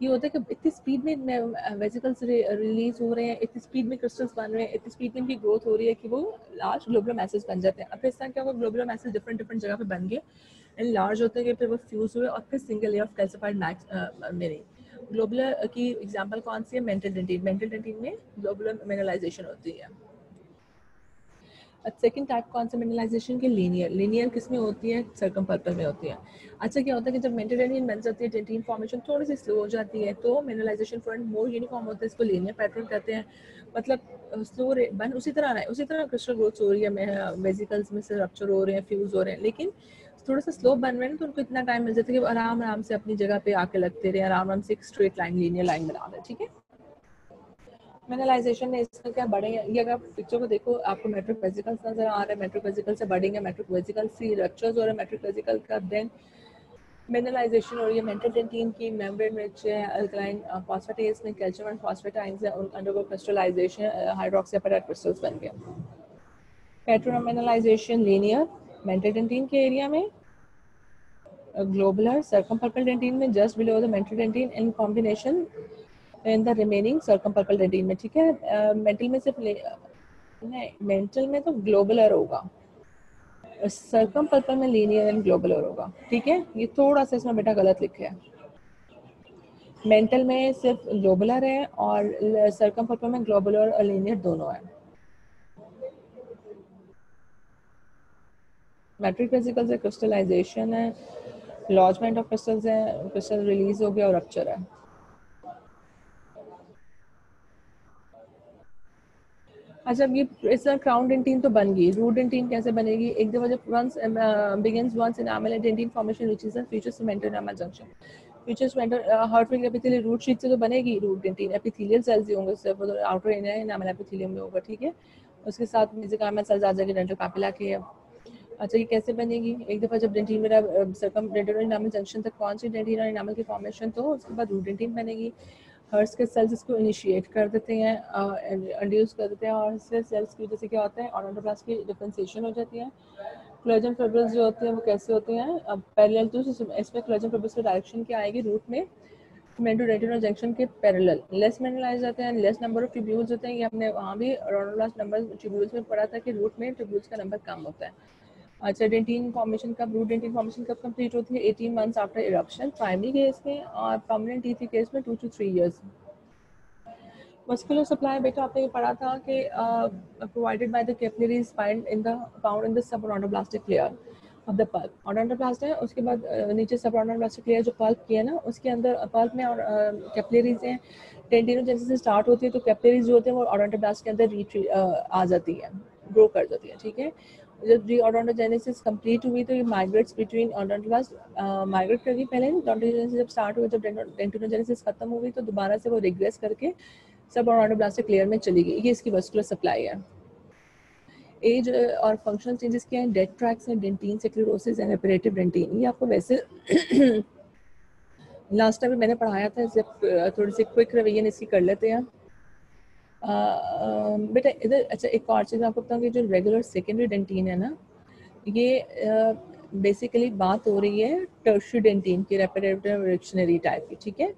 ये होता है कि इतनी स्पीड में वेसिकल्स रिलीज हो रहे हैं, इतनी स्पीड में क्रिस्टल्स बन रहे हैं, इतनी स्पीड में इनकी ग्रोथ हो रही है कि वो लार्ज ग्लोबुलर मैसेज बन जाते हैं। अब इस तरह क्या होगा, ग्लोबुलर मैसेज डिफरेंट डिफरेंट जगह पे बन गए एंड लार्ज होते हैं, फिर वो फ्यूज हुए और फिर single layer of calcified max मेरे ग्लोबुलर की एग्जांपल कौन सी है, मेंटल डेंटिन। मेंटल डेंटिन में ग्लोबुलर मिनरलाइजेशन होती है। सेकंड टाइप कौन सा मिनरलाइजेशन की, लीनियर। लीनियर किस में होती है, सर्कमपर्पल में होती है। अच्छा, क्या होता है कि जब मेंटल डेंटिन बन जाती है, डेंटिन फॉर्मेशन थोड़ी सी स्लो हो जाती है तो मिनरलाइजेशन फ्रंट मोर यूनिफॉर्म होता है, इसको लीनियर पैटर्न कहते हैं। मतलब स्लो बन उसी तरह रहा है, उसी तरह क्रिस्टल ग्रोथ हो रही है, वेसिकल्स में से रप्चर हो रहे हैं, फ्यूज हो रहे हैं, लेकिन थोड़ा सा स्लो बन रहे हैं तो उनको इतना टाइम मिल जाता है कि वो आराम आराम से अपनी जगह पे आके लगते रहे, आराम आराम से एक स्ट्रेट लाइन, लीनियर लाइन बना रहे हैं। ठीक है, मिनरलाइजेशन ने इसका क्या बढ़े, ये अगर आप पिक्चर को देखो आपको मेट्रिक वेसिकल्स नजर आ रहे हैं, मेट्रिक वेसिकल से बढ़ेंगे, मेट्रिक वेसिकल से रप्चर्स हो रहे हैं मेट्रिक वेसिकल का, देन मिनरलाइजेशन हो रही है। मेंटल डेंटिन की मेम्ब्रेन रिच है, अल्कलाइन फॉस्फेटेज में कैल्शियम एंड फॉस्फेटाइंस है, अंडरगो क्रिस्टलाइजेशन, हाइड्रोक्सीपेटाइट क्रिस्टल्स बन गए। Pattern of mineralization linear mantle dentin के एरिया में, ग्लोबुलर सर्कमपर्पल डेंटिन में just below the mantle dentin in combination in the remaining circumpulpal dentin में। ठीक है, मेंटल में सिर्फ नहीं, मेंटल में तो ग्लोबुलर होगा, सर्कमपर्पल में लीनियर एंड ग्लोबुलर होगा। ठीक है, ये थोड़ा सा इसमें बेटा गलत लिखे है, मेंटल में सिर्फ ग्लोबुलर है और सर्कमपर्पल में ग्लोबुलर और लीनियर दोनों है। मैट्रिक वेसिकल से क्रिस्टलाइजेशन है, लॉजमेंट ऑफ क्रिस्टल्स है, क्रिस्टल रिलीज हो गया और रप्चर है। अच्छा, अब ये इस क्राउन डेंटिन तो बन गई, रूट डेंटिन कैसे बनेगी, एक दफा जब once begins once enamel dentin formation which is the future cemental enamel junction, future cemental Hertwig epithelial root sheath से तो बनेगी रूट डेंटिन, एपिथेलियल सेल्स ही होंगे सिर्फ, आउटर इनामल एपिथेलियम में होगा। ठीक है, उसके साथ मेसेंकाइमल सेल्स आ जाएंगे डेंटल पापिला के। अच्छा, ये कैसे बनेगी, एक दफा जब डेंटिन मेरा सर्कम डेंटिन इनामल जंक्शन तक पहुंच गई डेंटिन और इनामल की फॉर्मेशन, तो उसके बाद रूट डेंटिन बनेगी। हर्ट्स के सेल्स इसको इनिशिएट कर देते हैं, इंड्यूस कर देते हैं, और इससे सेल्स की वजह से क्या होता है, ऑडोंटोब्लास्ट की डिफरेंशिएशन हो जाती है। कोलेजन फाइब्रिल्स जो होते हैं वो कैसे होते हैं, अब पैरेलल टू इसमें कोलेजन फाइब्रिल्स की डायरेक्शन क्या आएगी, रूट में मेंटोडेंटिनल जंक्शन के पैरेलल लेस मिनरलाइज जाते हैं, लेस नंबर ऑफ ट्यूब्यूल्स होते हैं। ये हमने वहाँ भी ऑडोंटोब्लास्ट नंबर ट्यूब्यूल्स में पढ़ा था कि रूट में ट्यूब्यूल्स का नंबर कम होता है। अच्छा, डेंटिन फॉर्मेशन कब, रूट डेंटिन फॉर्मेशन कब कंप्लीट होती है, 18 months after eruption primary case में, और परमानेंट टीथ केस में 2 to 3 years। मस्कुलर सप्लाई बेटा आपने ये पढ़ा था कि provided by the capillaries found in the subodontoblastic layer of the pulp. Odontoblast है, उसके बाद नीचे सबऑडोंटोब्लास्टिक लेयर जो पल्प की है ना, उसके अंदर पल्प में और कैपिलरीज हैं। डेंटिनोजेनेसिस से स्टार्ट होती है तो कैपिलरीज जो होते हैं वो ऑडोंटोब्लास्ट के अंदर आ जाती है, ग्रो कर जाती है। ठीक है, जब ऑडोंटोजेनेसिस कंप्लीट हुई तो ये माइग्रेट्स बिटवीन ऑडोंटोब्लास्ट माइग्रेट करके, पहले ऑडोंटोजेनेसिस जब स्टार्ट हुआ, जब डेंटिनोजेनेसिस खत्म हुई तो दोबारा से वो रिग्रेस करके सब ऑडोंटोब्लास्टिक लेयर में चली गई। ये इसकी वस्कुलर सप्लाई है। एज और फंक्शनल चेंजेस क्या हैं, डेड ट्रैक्स हैं, डेंटिन स्क्लेरोसिस एंड एपरेटिव डेंटिन। ये आपको वैसे लास्ट टाइम मैंने पढ़ाया था, इसे थोड़ी सी क्विक रिवीजन इसकी कर लेते हैं बेटा इधर। अच्छा, एक और चीज़ आपको बताऊँ कि जो रेगुलर सेकेंडरी डेंटिन है ना, ये बेसिकली बात हो रही है टर्शियरी डेंटिन की, रेपिडेटिव रिएक्शनरी टाइप की। ठीक है,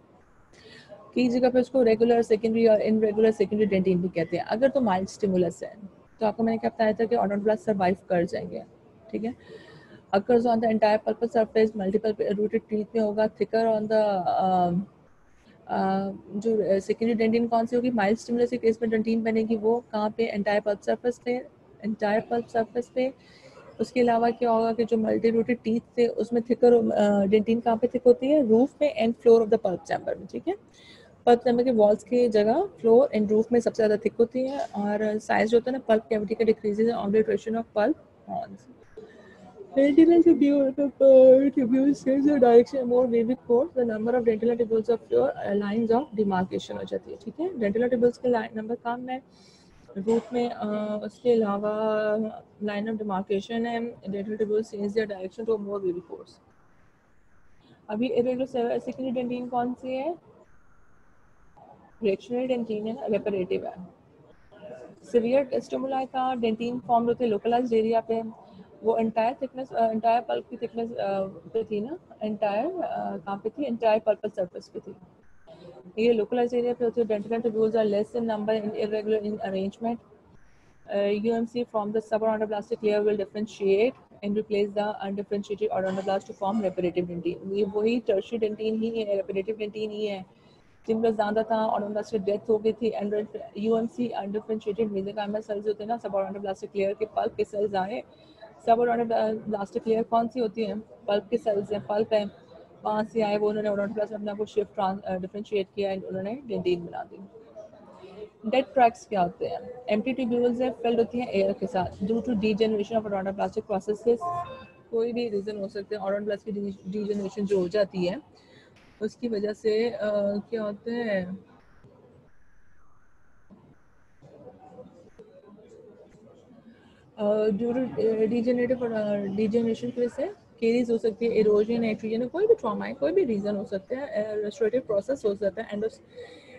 कई जगह पे उसको रेगुलर सेकेंडरी और इनरेगुलर सेकेंडरी डेंटिन भी कहते हैं। अगर तो माइल्ड स्टिमुलस है तो आपको मैंने क्या बताया था कि ऑडोंटोब्लास्ट सर्वाइव कर जाएंगे। ठीक है, occurs on the entire pulpal surface, multiple rooted teeth में होगा, thicker on the जो सेकेंडरी डेंटिन कौन सी होगी, माइल्ड स्टिमुलस के केस में डेंटिन बनेगी, वो कहाँ पे, एंटायर पल्प सरफेस पे, एंटायर पल्प सरफेस पे। उसके अलावा क्या होगा कि जो मल्टी रूटेड टीथ थे उसमें थिकर डेंटिन कहाँ पे थिक होती है, रूफ में and floor of the pulp chamber में। ठीक है, पल्प चैम्बर के वॉल्स की जगह फ्लोर एंड रूफ में सबसे ज़्यादा थिक होती है, और साइज जो होता है ना पल्प कैविटी का decreases obliteration of pulp horns. Dentinal tubules change the direction more wavy course, the number of dentinal tubules of your lines of demarcation हो जाती है। ठीक है, dentinal tubules के नंबर कम है रूट में उसके अलावा लाइन ऑफ डिमार्केशन है, dental tubules change their direction to more baby pores. अभी इरेगुलर सेकेंडरी डेंटिन कौन सी है? रिएक्शनरी डेंटिन है, रेपरेटिव है। सीवियर स्टिमुलाई का डेंटिन फॉर्म होते हैं लोकलाइज्ड एरिया पे, वो एंटायर थिकनेस एंटायर पल्प की थिकनेस पे थी ना, एंटायर कहाँ पे थी? एंटायर पल्पल सरफेस पे थी। ये लोकलाइज्ड एरिया पे होती है। Dentin tubules are less in number and irregular in arrangement. UMC from the subodontoblastic layer will differentiate and replace the undifferentiated odontoblast to form reparative dentine। ये वही tertiary dentin ही है, reparative dentin ही है जिनका ज़्यादा था, ऑडोंटोब्लास्ट डेथ हो गई थी। And UMC undifferentiated mesenchymal cells होते हैं ना, सबऑडोंटोब्लास्टिक लेयर के पल्प के सेल्स आए। सबऑडोंटोब्लास्टिक लेयर कौन सी होती है? पल्प के सेल्स हैं, पल्प है, वहाँ से आए वो, उन्होंने ऑडोंटोब्लास्ट अपने आप को शिफ्ट डिफरेंशिएट किया एंड उन्होंने डेंटिन बना दी। डेड ट्रैक्स क्या होते हैं? एम्प्टी ट्यूब्यूल्स है, फिल्ड होती हैं एयर के साथ due to degeneration of odontoblastic processes. कोई भी रीजन हो सकते हैं, ऑडोंटोब्लास्ट की डीजेनरेशन जो हो जाती है उसकी वजह से क्या होते हैं, ड्यू टू डीजेनरेशन की वजह से केरीज हो सकती है, इरोजन, एट्रीजन, कोई भी ट्रॉमा है, कोई भी रीजन हो सकता है, रेस्टोरेटिव प्रोसेस हो सकता है,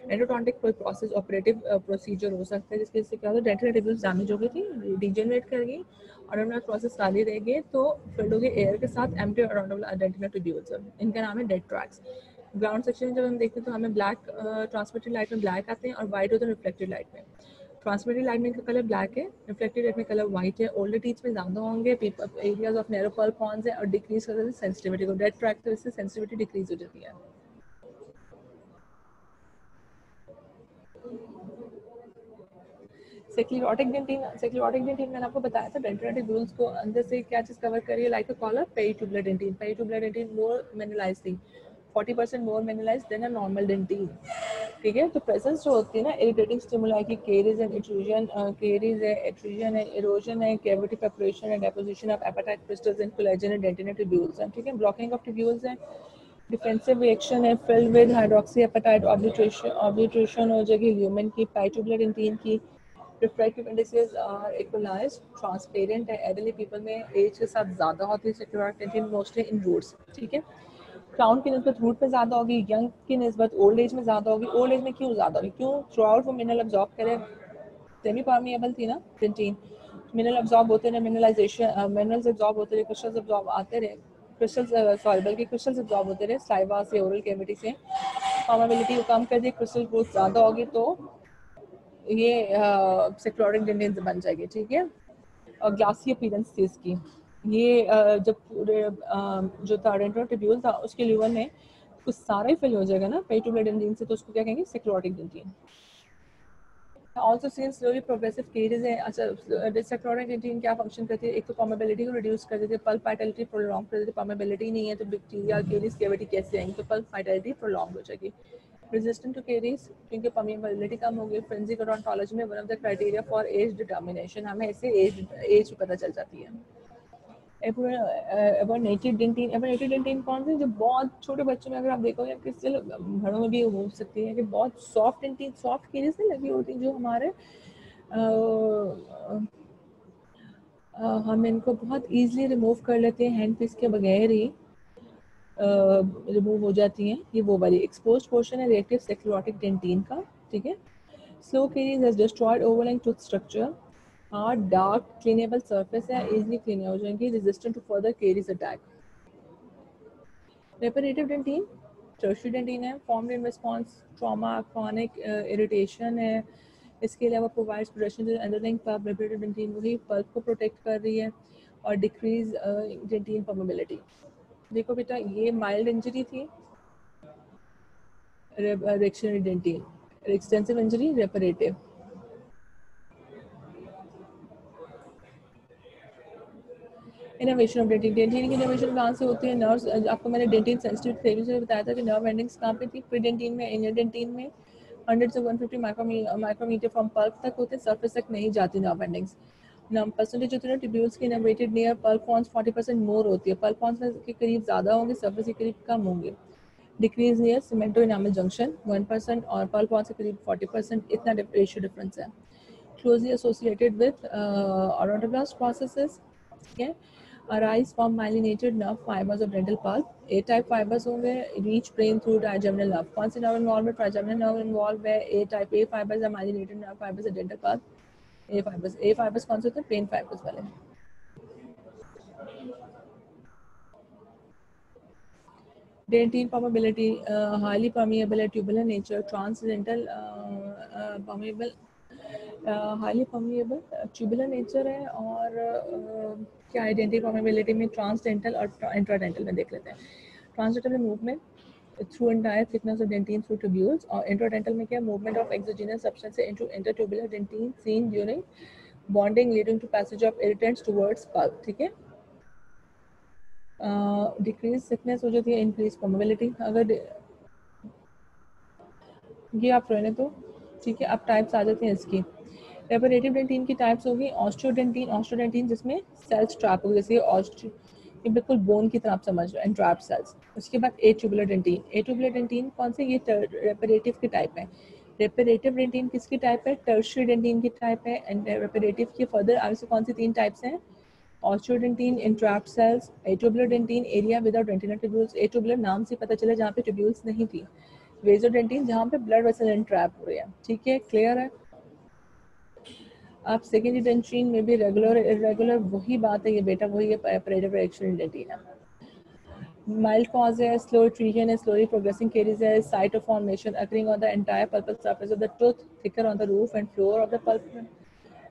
एंडोडोंटिक कोई प्रोसेस, ऑपरेटिव प्रोसीजर हो सकता है जिसकी वजह से क्या होता है, डेंटल ट्यूब्यूल्स डैमेज हो गई थी, डीजेनरेट कर गई, ऑडोंटोब्लास्ट प्रोसेस खाली रह गए तो फिल्ड हो गए एयर के साथ एम्प्टी डेंटल ट्यूब्यूल्स। इनका नाम है डेड ट्रैक्स। ग्राउंड सेक्शन में जब हम देखते हैं तो हमें ब्लैक ट्रांसमिटेड लाइट में ब्लैक आते हैं और वाइट होते हैं रिफ्लेक्टेड लाइट में। ट्रांसमिटेड लाइट में का कलर ब्लैक है, रिफ्लेक्टेड लाइट में कलर वाइट है। ओल्डर टीथ में ज़्यादा होंगे, एरियाज ऑफ नैरो पल्प कौन से, और डिक्रीज करते हैं सेंसिटिविटी को। डेड ट्रैक तो इससे सेंसिटिविटी डिक्रीज हो जाती है। सेक्लेरोटिक डेंटिन मैंने आपको बताया था, डेंटल ट्यूब्यूल्स को अंदर से क्या चीज़ कवर करिए, like a collar, peritubular dentin. Peritubular dentin more mineralized थी, 40% more mineralized than a normal dentin. ठीक है, तो प्रेजेंस जो होती है ना इरिटेटिंग स्टिमुलाई की, केरीज एंड इंट्रूजन, केरीज है, एट्रूजन है, इरोजन है, cavity preparation and deposition of apatite crystals and collagen and dentin tubules है। ठीक है, ब्लॉकिंग ऑफ ट्यूब्यूल्स है, डिफेंसिव रिएक्शन है, फिल्ड विद हाइड्रोक्सी एपेटाइट, ऑब्लिट्रेशन हो जाएगी ल्यूमेन की, पेरीट्यूबुलर डेंटिन की। Refractive indices are equalised, transparent है, एडल्ट पीपल में एज के साथ ज़्यादा होती है sclerotic dentin, mostly in roots. ठीक है, क्राउन की निस्बत रूट में ज़्यादा होगी, यंग की निस्बत ओल्ड एज में ज़्यादा होगी। ओल्ड एज में क्यों ज़्यादा होगी? क्यों? थ्रू आउट वो मिनरल अब्जॉर्ब करे, सेमी परमिएबल थी ना डेंटिन, मिनरल अब्जॉर्ब होते रहे, मिनरलाइजेशन, मिनरल्स अब्जॉर्ब होते रहे, क्रिस्टल्स अब्जॉर्ब आते रहे, क्रिस्टल्स सॉरी बल्कि क्रिस्टल्स अब्जॉर्ब होते रहे साइवा से, ओरल कैविटी से, परमेबिलिटी को कम कर दी, क्रिस्टल ग्रोथ ज़्यादा होगी तो ये सेक्लोरिक डेंटिन बन जाएगी। ठीक है, और ग्लासी अपीयरेंस थी इसकी। ये जब पूरे जो था डेंटल ट्यूब्यूल था उसके ल्यूवर में कुछ सारा ही फिल हो जाएगा ना पेरीट्यूबुलर डेंटिन से, तो उसको क्या कहेंगे? Sclerotic dentin. Also seen slowly progressive caries है। अच्छा, सेक्लोरिक डेंटिन क्या फंक्शन करती है? एक तो परमेबिलिटी को रिड्यूस कर देती है, पल्प वाइटलिटी प्रोलॉन्ग कर देती है। परमेबिलिटी नहीं है तो बैक्टीरिया केरीज कैविटी कैसे आएंगे? तो पल्प वाइटलिटी प्रोलॉन्ग हो जाएगी। रेजिस्टेंट टू केरीज क्योंकि परमेबिलिटी कम हो गई। फोरेंसिक ओडोंटोलॉजी में one of the criteria for age determination, हमें ऐसे एज पता चल जाती है। एबोनेटेड डेंटिन, एबोनेटेड डेंटिन कौन सी? जो बहुत छोटे बच्चों में अगर आप देखोगे, किसी घरों में भी हो सकती है कि बहुत सॉफ्ट डेंटिन, सॉफ्ट केरीज से लगी होती है जो हमारे हम इनको बहुत इजीली रिमूव कर लेते हैं, हैंड पीस के बगैर ही रिमूव हो जाती हैं। ये वो वाली एक्सपोज्ड पोर्शन है रिएक्टिव सेक्लोरोटिक डेंटिन का। ठीक है, slow caries has destroyed overlying tooth structure, hard dark cleanable surface है, इजीली क्लीन हो जाएंगी, resistant to further caries attack. Reparative dentin tertiary dentin है, formed in response trauma, chronic irritation है। इसके अलावा provides protection to underlying pulp. Reparative dentin वही pulp को protect कर रही है और डिक्रीज डेंटिन परमेबिलिटी। देखो बेटा, ये माइल्ड इंजरी थी, reactionary dentin, extensive injury reparative. Innervation of dentin, dentin की इनोवेशन कहाँ से होती है? नर्व्स, आपको मैंने डेंटिन सेंसिटिव थेरेपी से बताया था कि नर्व एंडिंग्स कहाँ पे थी? प्री डेंटिन में, इनर डेंटिन में 100 से 150 माइक्रोमीटर फ्रॉम पल्प तक होते, सरफेस तक नहीं जाती नर्व एंडिंग्स। परसेंटेज होती है ट्यूब्यूल्स की इनोवेटेड नियर पल्प फॉर्म्स 40% मोर होती है, पल्प फॉर्म्स के करीब ज़्यादा होंगे, सरफेस के करीब कम होंगे। डिक्रीज नियर सीमेंटो इनामल जंक्शन 1% और पल्प फॉर्म्स के करीब 40%, इतना रेशियो डिफरेंस है। closely associated with odontoblast processes. Okay, arise from myelinated nerve fibers of dental pulp. A type fibers होंगे reach brain through trigeminal nerve. कौन से nerve involved है? Trigeminal nerve involved है. A type A fibers are myelinated nerve fibers of dental pulp. A fibers कौन से होते हैं? Pain fibers वाले. Dentine permeability, highly permeable, tubular nature, transdental permeable, highly permeable tubular nature है और क्या है डेंटल परमिएबिलिटी में ट्रांसडेंटल और इंट्राडेंटल में देख लेते हैं. ट्रांसडेंटल में movement through entire thickness of dentin through tubules और इंट्राडेंटल में क्या movement of exogenous substance into intertubular dentin seen during bonding leading to passage of irritants towards pulp. ठीक है. डिक्रीज थिकनेस हो जाती है, इंक्रीज परमिएबिलिटी. अगर ये आप रहने तो ठीक है. अब टाइप्स आ जाती हैं इसकी. रेपरेटिव डेंटिन की टाइप्स होगी ऑस्टियोडेंटिन जिसमें सेल्स ट्रैप होगी, जैसे ये बिल्कुल बोन की तरह आप समझ रहे हैं, एंट्रैप सेल्स. उसके बाद एट्यूबुलर डेंटिन कौन से? ये रेपरेटिव की टाइप है. रेपरेटिव डेंटिन किसकी टाइप है? टर्शियरी डेंटिन की टाइप है. एंड रेपरेटिव की फर्दर आगे से कौन सी 3 टाइप्स हैं? Osteodentin, entrap cells, atubular dentin area without dentinal tubules. Atubular नाम से पता चला जहाँ पे ट्यूब्यूल्स नहीं थी. वेजोडेंटिन जहाँ पे ब्लड वेसल एंट्रैप हो रही है. ठीक है, क्लियर है. अब सेकेंडरी डेंटिन में भी रेगुलर इरेगुलर वही बात है. ये बेटा वही है, पेरिफेरल एक्शन डेंटिन है. माइल्ड कॉज है, स्लो ट्रीजन है, स्लोली प्रोग्रेसिंग केरीज है, site of formation occurring on the entire pulpal surface of the tooth, thicker on the roof and floor of the pulp.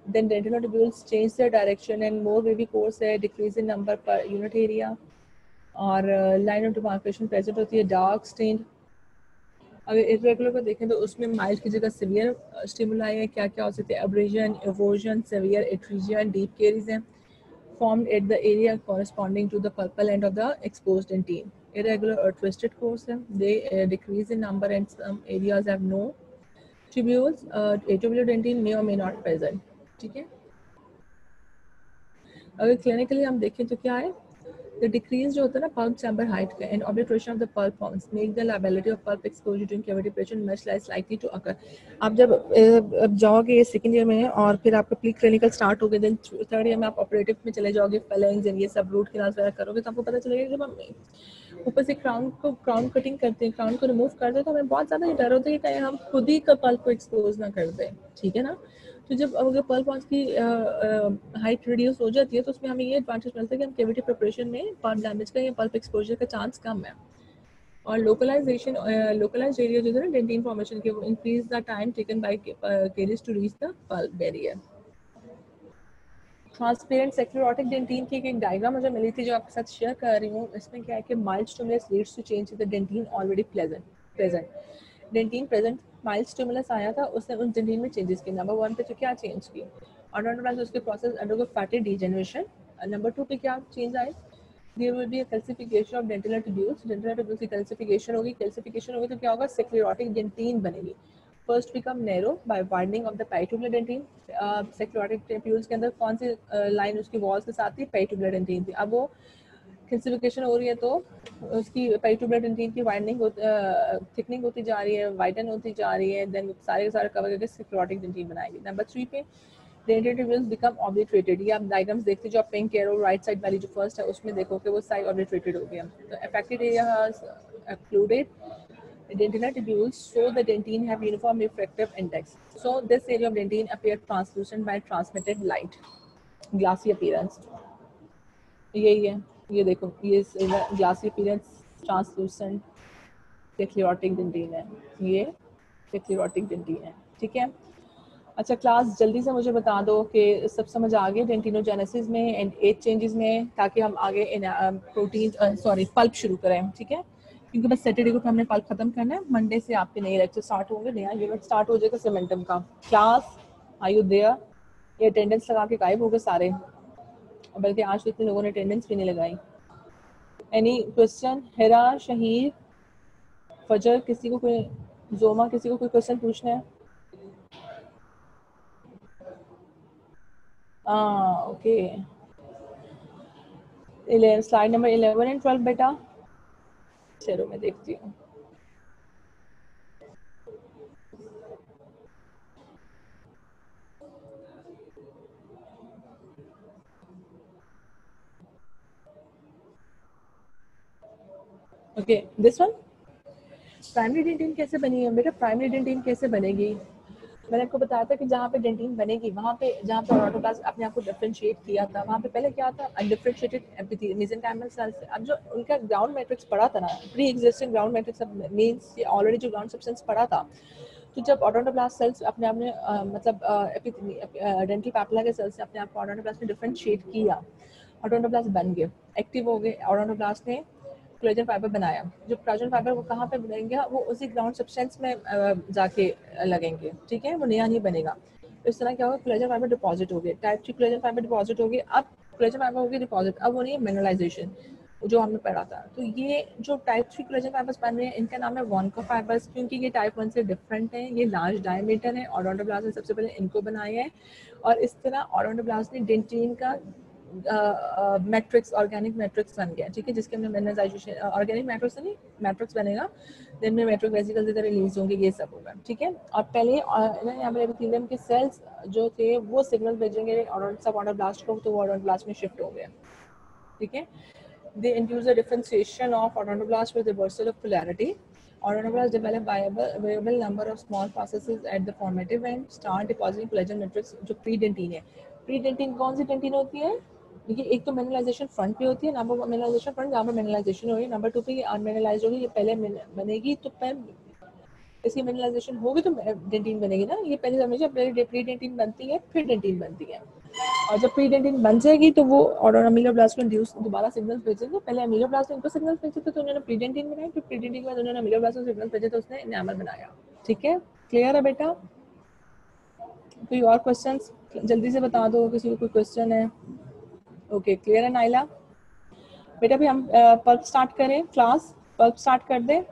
Then dentinal tubules change their direction and more wavy course है, decrease in number per unit area और line of demarcation present होती है, dark stand. अगर irregular को देखें तो उसमें mild की जगह सिवियर स्टिमुलाई है. क्या क्या हो सकते हैं? एब्रेजन, एवोजन, सिवियर एट्रीजिया, डीप केरीज हैं formed at the area corresponding to the pulpal end of the exposed dentine. Irregular or twisted course है. They decrease in number and some areas have no tubules. Atubular dentine may or may not present. ठीक है. अगर clinically हम देखें तो क्या है? The decrease जो होता है ना pulp chamber height का and obliteration of the pulp forms make the liability of pulp exposure during cavity operation much less likely to occur. आप जब अब जाओगे ये सेकेंड ईयर में और फिर आपका प्री क्लिनिकल स्टार्ट हो गए, देन थर्ड ईयर में आप ऑपरेटिव में चले जाओगे, फेलेंग्स एंड ये सब रूट कैनाल्स वगैरह करोगे तो आपको पता चलेगा जब हम ऊपर से क्राउन कटिंग करते हैं, क्राउन को रिमूव करते हैं तो हमें बहुत ज़्यादा डर होता है कि कहीं हम खुद ही का पल्प को एक्सपोज ना कर दें. ठीक है ना. तो जब अगर पल्प पॉइंट्स की हाइट रिड्यूस हो जाती है तो उसमें हमें ये एडवांटेज मिलता है कि हम कैविटी प्रिपरेशन में पल्प डैमेज का या पल्प एक्सपोजर का चांस कम है. और लोकलाइजेशन लोकलाइज्ड एरिया जो है ना डेंटिन फॉर्मेशन के, वो increase the time taken by caries to reach the pulp barrier. Transparent sclerotic dentin की एक डायग्राम मुझे मिली थी जो आपके साथ शेयर कर रही हूँ. इसमें क्या है कि mild stimulus leads to change the dentin already present. Dentin present mild stimulus आया था, उसने उस डेंटिन में चेंजेस किए. नंबर 1 पे तो क्या चेंज की? ऑडोंटोब्लास्ट उसके process undergo fatty degeneration. Number 2 पे क्या चेंज आए? There will be a calcification of dentinal tubules. Dentinal tubules की कैल्सिफिकेशन होगी. कैल्सिफिकेशन होगी तो क्या होगा? सेक्लेरोटिक डेंटिन बनेगी. First become narrow by widening of the peritubular dentin. Sclerotic tubules के अंदर कौन सी लाइन उसकी वॉल्स के साथ थी? पेरिट्यूबुलर डेंटिन थी. अब वो कैल्सिफिकेशन हो रही है तो उसकी पेरिट्यूबुलर डेंटिन की वाइडनिंग थिकनिंग होती जा रही है, वाइडन होती जा रही है. देन सारे के सारे कवर करके सेक्लेरोटिक डेंटिन बनाएगी. नंबर 3 पे डेंटिन ट्यूब्यूल्स बिकम ऑब्लिटरेटेड. ये आप डायग्राम्स देखते जो आप पिंक एरो राइट साइड वाली जो फर्स्ट है उसमें देखो कि वो साइड ऑब्लिटरेटेड हो गया. तो affected area has occluded. Dentinal tubules show the dentine have uniform refractive index. So this area of dentine appeared translucent by transmitted light. Glassy appearance. यही है. ये देखो ये ग्लासी अपीयरेंस ट्रांसलूसेंट सेक्लेरोटिक डेंटिन है. ये सेक्लेरोटिक डेंटिन है. ठीक है. अच्छा क्लास जल्दी से मुझे बता दो कि सब समझ आ गए डेंटिनोजेनेसिस में एंड एज चेंजेस में, ताकि हम आगे प्रोटीन पल्प शुरू करें. ठीक है. क्योंकि बस सैटरडे को हमने पल्प खत्म करना है. मंडे से आपके नए लेक्चर स्टार्ट होंगे, नया यूनिट स्टार्ट हो जाएगा सीमेंटम का. Class are you there? ये अटेंडेंस लगा के गायब हो गए सारे, बल्कि आज तो इतने लोगों ने अटेंडेंस भी नहीं लगाई. Any question? हिरा, शहीद, फजर, किसी को कोई, जोमा, किसी को कोई क्वेश्चन पूछना है? ओके. स्लाइड नंबर 11 एंड 12 बेटा. चलो मैं देखती हूँ. Okay this one primary dentin कैसे बनी है बेटा? प्राइमरी डेंटिन कैसे बनेगी? मैंने आपको बताया था कि जहाँ पे डेंटिन बनेगी वहाँ पे जहाँ पे ऑटोप्लास्ट अपने आप को डिफरेंशिएट किया था, वहाँ पे पहले क्या था, अनडिफरेंशिएटेड मेसेंकाइमल सेल्स। अब जो उनका ग्राउंड मैट्रिक्स पड़ा था ना, pre existing ground matrix means ये ऑलरेडी जो ग्राउंड सब्सटेंस पड़ा था, तो जब ऑडोंटोब्लास्ट सेल्स अपने आप ने मतलब डेंटल पैपिला के सेल्स ने अपने आप को ऑडोंटोब्लास्ट में डिफरेंशिएट किया, ऑडोंटोब्लास्ट बन गए, एक्टिव हो गए, ऑडोंटोब्लास्ट ने कोलेजन फाइबर बनाया। जो कोलेजन फाइबर वो कहाँ पे बनेंगे? वो उसी ग्राउंड सब्सटेंस में जाके लगेंगे, ठीक है, वो नया नहीं बनेगा। तो इस तरह क्या होगा, कोलेजन फाइबर डिपॉजिट हो गए, टाइप 3 कोलेजन फाइबर डिपॉजिट हो गए। अब कोलेजन फाइबर हो गए डिपॉजिट, अब वो नहीं है मिनरलाइजेशन जो हमने पढ़ा था। तो ये जो टाइप 3 कोलेजन फाइबर्स बन रहे हैं इनका नाम है वॉनका फाइबर्स, क्योंकि ये टाइप 1 से डिफरेंट है, ये लार्ज डायमीटर है। ऑडोंटोब्लास्ट ने सबसे पहले इनको बनाया है और इस तरह ऑडोंटोब्लास्ट ने डेंटिन का मैट्रिक्स, ऑर्गेनिक मैट्रिक्स बन गया, ठीक है, जिसके हमने मिनरलाइजेशन, ऑर्गेनिक मैट्रिक्स नहीं, मैट्रिक्स बनेगा, दिन में मैट्रिक वेसिकल्स इधर रिलीज होंगे, ये सब होगा, ठीक है। और पहले यहाँ पर एपिथेलियम के सेल्स जो थे वो सिग्नल भेजेंगे ऑडोंटोब्लास्ट को, तो वो ऑडोंटोब्लास्ट में शिफ्ट हो गया, ठीक है। They induce a differentiation of odontoblast with reversal of polarity. Odontoblasts develop variable number of small processes at the formative end, start depositing collagen matrix जो प्रीडेंटिन है। प्रीडेंटिन कौन सी डेंटिन होती है? देखिए, एक तो मिनरलाइजेशन फ्रंट पे होती है, नंबर वन मिनरलाइजेशन फ्रंट, जहाँ पर मिनरलाइजेशन होगी, नंबर टू पे ये अनमिनरलाइज होगी, ये पहले बनेगी, तो इसकी मिनरलाइजेशन होगी तो डेंटिन बनेगी ना। ये पहले समझिए, पहले प्री डेंटिन बनती है फिर डेंटिन बनती है, और जब प्री डेंटिन बन जाएगी तो वो अमीलोब्लास्ट को इंड्यूस दोबारा सिग्नल्स भेजेंगे। पहले अमीलोब्लास्ट ने इनको सिग्नल्स भेजे थे तो उन्होंने प्री डेंटिन बनाया, फिर प्री डेंटिन के बाद उन्होंने अमीलोब्लास्ट को सिग्नल्स भेजे तो उसने एनामल बनाया, ठीक है। क्लियर है बेटा? कोई और क्वेश्चंस जल्दी से बता दो, किसी को कोई क्वेश्चन है? ओके, क्लियर है नाइला? बेटा भी हम पल्प स्टार्ट करें, क्लास पल्प स्टार्ट कर दें।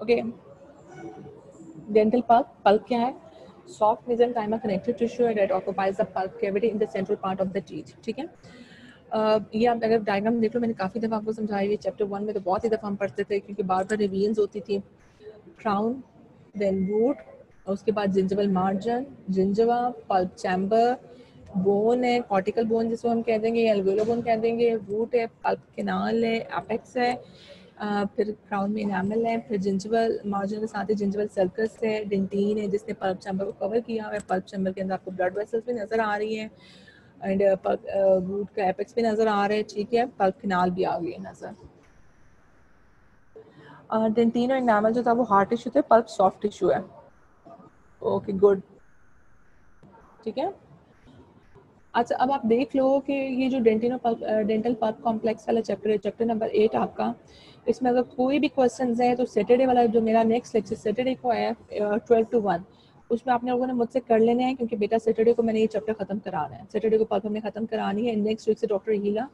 ओके, dental pulp क्या है? Soft mesenchymal connective tissue that occupies the pulp cavity in the central part of the teeth, ठीक है। ये आप अगर डायग्राम देख लो, मैंने काफ़ी दफ़ा आपको समझाई हुई, चैप्टर 1 में तो बहुत ही दफ़ा हम पढ़ते थे, क्योंकि बार बार रिवीजन्स होती थी। क्राउन, देन रूट, और उसके बाद जिंजवल मार्जन, जिंजवा, पल्प चैम्बर, बोन है, कॉर्टिकल बोन जिसको हम कह देंगे, एल्वेओलर बोन कह देंगे, रूट है, पल्प कैनाल है, एपेक्स है, फिर क्राउन में इनामल है, फिर जिंजवल मार्जिन के साथ ही जिंजवल सर्कस है, डेंटिन है जिसने पल्प चैम्बर को कवर किया हुआ है। पल्प चैम्बर के अंदर आपको ब्लड वेसल्स भी नजर आ रही हैं, एंड रूट का एपेक्स भी नजर आ रहा है, ठीक है। पल्प कैनाल भी आ गई है नजर। डेंटिन और इनामल जो था वो हार्ड टिश्यू थे, पल्प सॉफ्ट टिश्यू है। ओके गुड, ठीक है। अच्छा, अब आप देख लो कि ये जो डेंटल पल्प कॉम्प्लेक्स वाला चैप्टर है, चैप्टर नंबर 8 आपका, इसमें अगर कोई भी क्वेश्चंस है तो सैटरडे वाला जो मेरा नेक्स्ट लेक्चर सैटरडे को है 12 to 1, उसमें आपने लोगों ने मुझसे कर लेने हैं, क्योंकि बेटा सैटरडे को मैंने ये चैप्टर खत्म कराना है, सैटरडे को पल्प हमने खत्म करानी है। नेक्स्ट वीक से डॉक्टर हीला